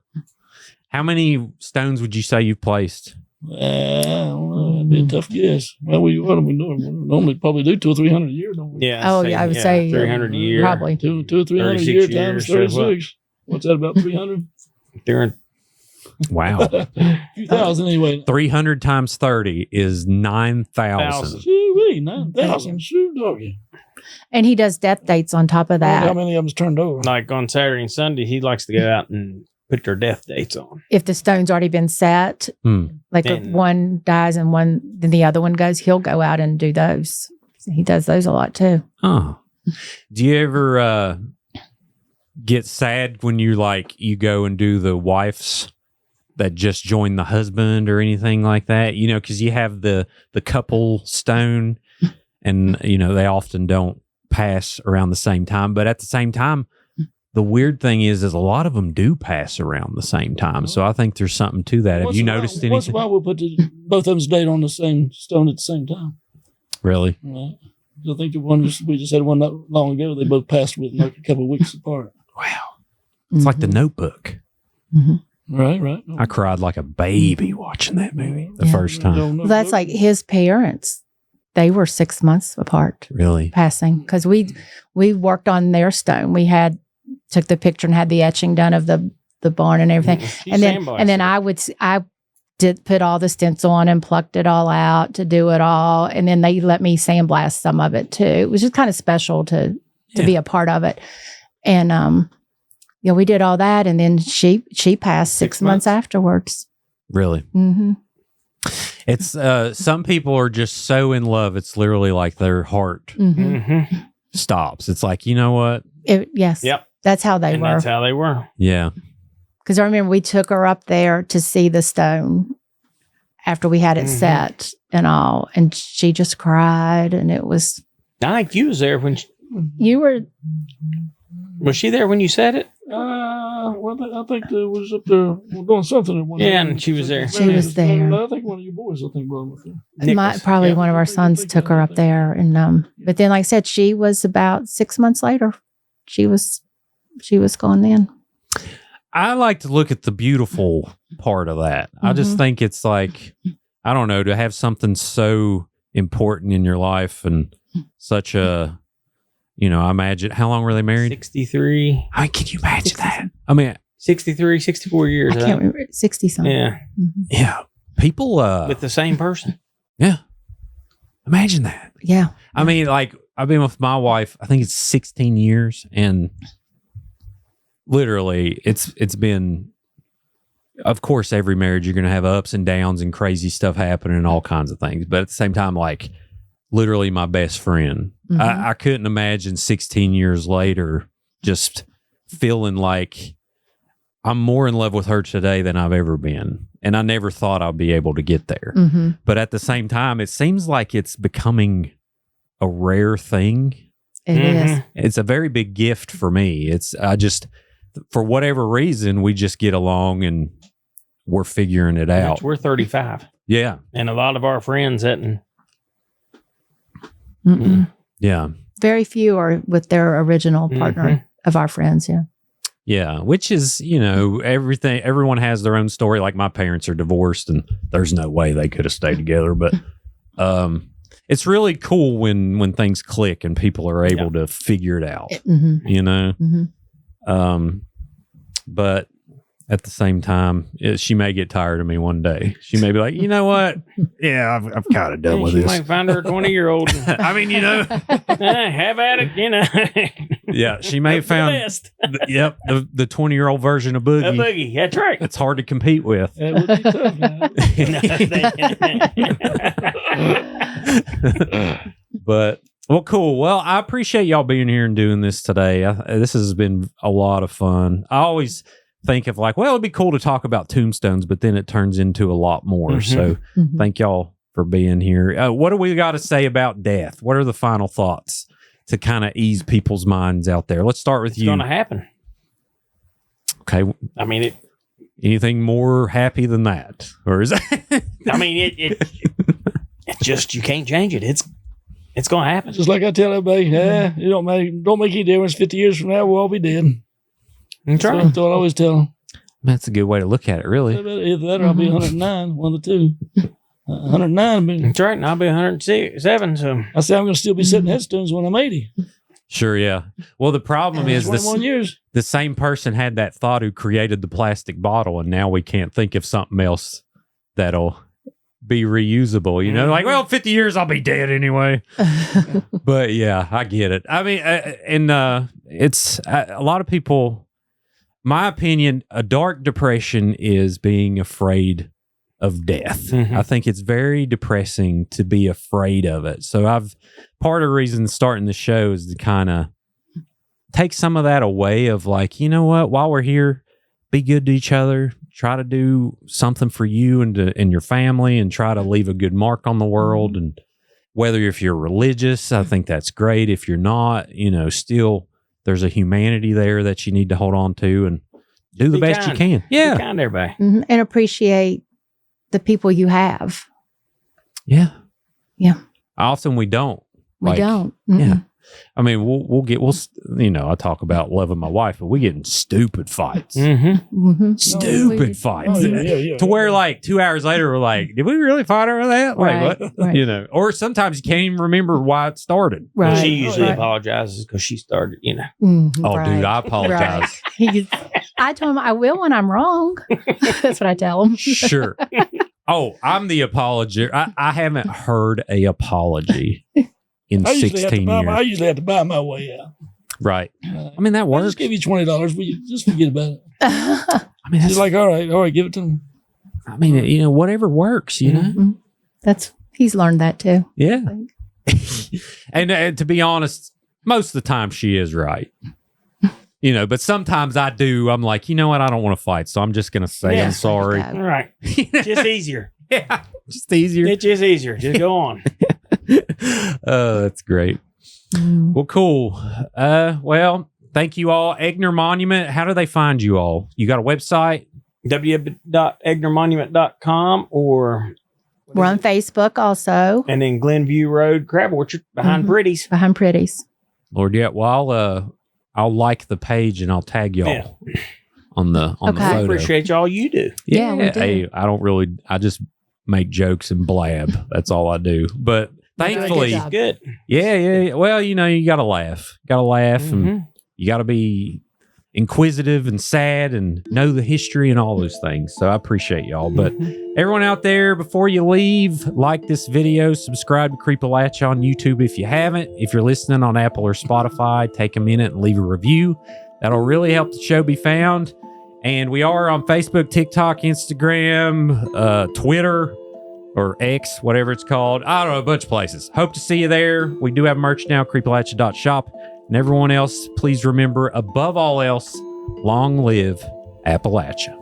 How many stones would you say you've placed? I don't know. That'd be a tough guess. Well, we normally probably do 200 or 300 a year, don't we? Yeah. Oh, yeah, I would say 300 a year. probably 200 or 300 a year 36 times years, so 36. What's that, about 300? Wow. A few thousand anyway. 300 times 30 is 9,000. Shoo-wee, 9,000. Shoot, doggy. and he does death dates on top of How that. many of them's turned over? Like on Saturday and Sunday, he likes to go out and put their death dates on. If the stone's already been set, like if And- one dies and then the other one goes, he'll go out and do those. He does those a lot too. Oh. Do you ever get sad when you go and do the wife's that just joined the husband or anything like that? You know, because you have the couple stone and, you know, they often don't pass around the same time. But at the same time, the weird thing is a lot of them do pass around the same time. So I think there's something to that. Have you noticed anything? Once in a while, we'll put both of them's date on the same stone at the same time. Really? Right. I think we just had one not long ago. They both passed within like a couple of weeks apart. Wow. It's like The Notebook. Right. I cried like a baby watching that movie the Yeah. first time. Well, that's like his parents. They were 6 months apart Really? passing because we worked on their stone. We took the picture and had the etching done of the barn and everything. And then I did put all the stencil on and plucked it all out to do it all. And then they let me sandblast some of it too. It was just kind of special to be a part of it. And we did all that. And then she passed 6 months afterwards. Really? Mm-hmm. It's some people are just so in love. It's literally like their heart Mm-hmm. stops. It's like, you know what? Yes. Yep. That's how they were. That's how they were. Yeah. Because I remember we took her up there to see the stone after we had it set and all. And she just cried. And it was. I think you was there when You were. was she there when you said it? Well, I think it was up there doing something at one Yeah, time. and she was there. She was there. I think one of your boys, brought him up there. Probably Yeah. one of our sons took her up there. And but then, like I said, she was about 6 months later. She was gone then. I like to look at the beautiful part of that. I just think it's like, I don't know, to have something so important in your life and such a, you know, I imagine, how long were they married? 63. I mean, can you imagine that? I mean, 63, 64 years. I can't remember. 60 something. Yeah. Mm-hmm. yeah, people, With the same person. yeah, imagine that. Yeah. I mean, like, I've been with my wife, I think it's 16 years, and literally it's been, of course, every marriage you're going to have ups and downs and crazy stuff happening and all kinds of things. But at the same time, like, literally my best friend. I couldn't imagine 16 years later just feeling like I'm more in love with her today than I've ever been. And I never thought I'd be able to get there. Mm-hmm. But at the same time, it seems like it's becoming a rare thing. It is. It's a very big gift for me. For whatever reason, we just get along and we're figuring it out. We're 35. Yeah. And a lot of our friends hadn't. Yeah. Very few are with their original partner of our friends. Yeah. Yeah. Which is, you know, everyone has their own story. Like my parents are divorced and there's no way they could have stayed together. But it's really cool when things click and people are able to figure it out, you know? But at the same time, she may get tired of me one day. She may be like, you know what? Yeah, I'm kind of done with You this. might find her a 20-year-old. I mean, you know. Have at it, you know. Yeah, she may have found the 20-year-old version of Boogie. A Boogie, that's right. It's hard to compete with. It would be tough, man. But Well, cool. Well, I appreciate y'all being here and doing this today. This has been a lot of fun. I always think of like, well, it'd be cool to talk about tombstones, but then it turns into a lot more. Mhm. So thank y'all for being here. What do we got to say about death? What are the final thoughts to kind of ease people's minds out there? Let's start with It's you. going to happen. Okay. I mean, Anything more happy than that? Or is that? I mean, it's just, you can't change it. It's going to happen. Just like I tell everybody, it don't make any difference. 50 years from now, we'll all be dead. That's right. That's what I always tell them. That's a good way to look at it, really. Either that or I'll be 109, one of the two. 109. But That's right. And I'll be 107. So I say I'm going to still be sitting headstones when I'm 80. Sure, yeah. Well, the problem is 21 years. the same person had that thought who created the plastic bottle, and now we can't think of something else that'll be reusable. You know, like, well, 50 years, I'll be dead anyway. But yeah, I get it. I mean, it's a lot of people, my opinion, a dark depression is being afraid of death. I think it's very depressing to be afraid of it. So part of the reason starting the show is to kind of take some of that away of like, you know what, while we're here, be good to each other, try to do something for you and your family, and try to leave a good mark on the world. And whether if you're religious, I think that's great. If you're not, still there's a humanity there that you need to hold on to and do the best you can. Yeah. Be kind to everybody. And appreciate the people you have. Yeah. Yeah. Often we don't. We don't. Yeah. I mean, I talk about loving my wife, but we get in stupid fights. Stupid fights. Oh, yeah. To where like 2 hours later, we're like, did we really fight over that? Like, what? Right. Or sometimes you can't even remember why it started. Right. She usually Right. apologizes because she started, Oh, dude, I apologize. Right. I told him I will when I'm wrong. That's what I tell him. Sure. Oh, I'm the apology. I haven't heard a apology in 16 years. I usually have to buy my way out. Right. I mean, that I works. just give you $20, but you just forget about it. I mean, She's like, all right, give it to me. I mean, whatever works, know? He's learned that too. Yeah. And to be honest, most of the time she is right. But sometimes I do. I'm like, you know what? I don't want to fight, so I'm just going to say I'm sorry. All right. Just easier. Yeah, just easier. It's just easier. Just go on. Oh, that's great. Well, cool. Well, thank you all. Egnor Monument, how do they find you all? You got a website? www.egnormonument.com or... We're on Facebook also. And then Glenview Road, Crab Orchard, behind Pretty's. Behind Pretty's. Lord, yeah. Well, I'll like the page and I'll tag y'all on the Okay. photo. I appreciate y'all you do. Yeah, we do. Hey, I just make jokes and blab. That's all I do. But thankfully, Good job. Good. yeah. Well, you got to laugh. And you got to be inquisitive and sad and know the history and all those things. So I appreciate y'all. But everyone out there, before you leave, like this video, subscribe to Creepalachia on YouTube if you haven't. If you're listening on Apple or Spotify, take a minute and leave a review. That'll really help the show be found. And we are on Facebook, TikTok, Instagram, Twitter, or X, whatever it's called. I don't know, a bunch of places. Hope to see you there. We do have merch now, creepalachia.shop. And everyone else, please remember, above all else, long live Appalachia.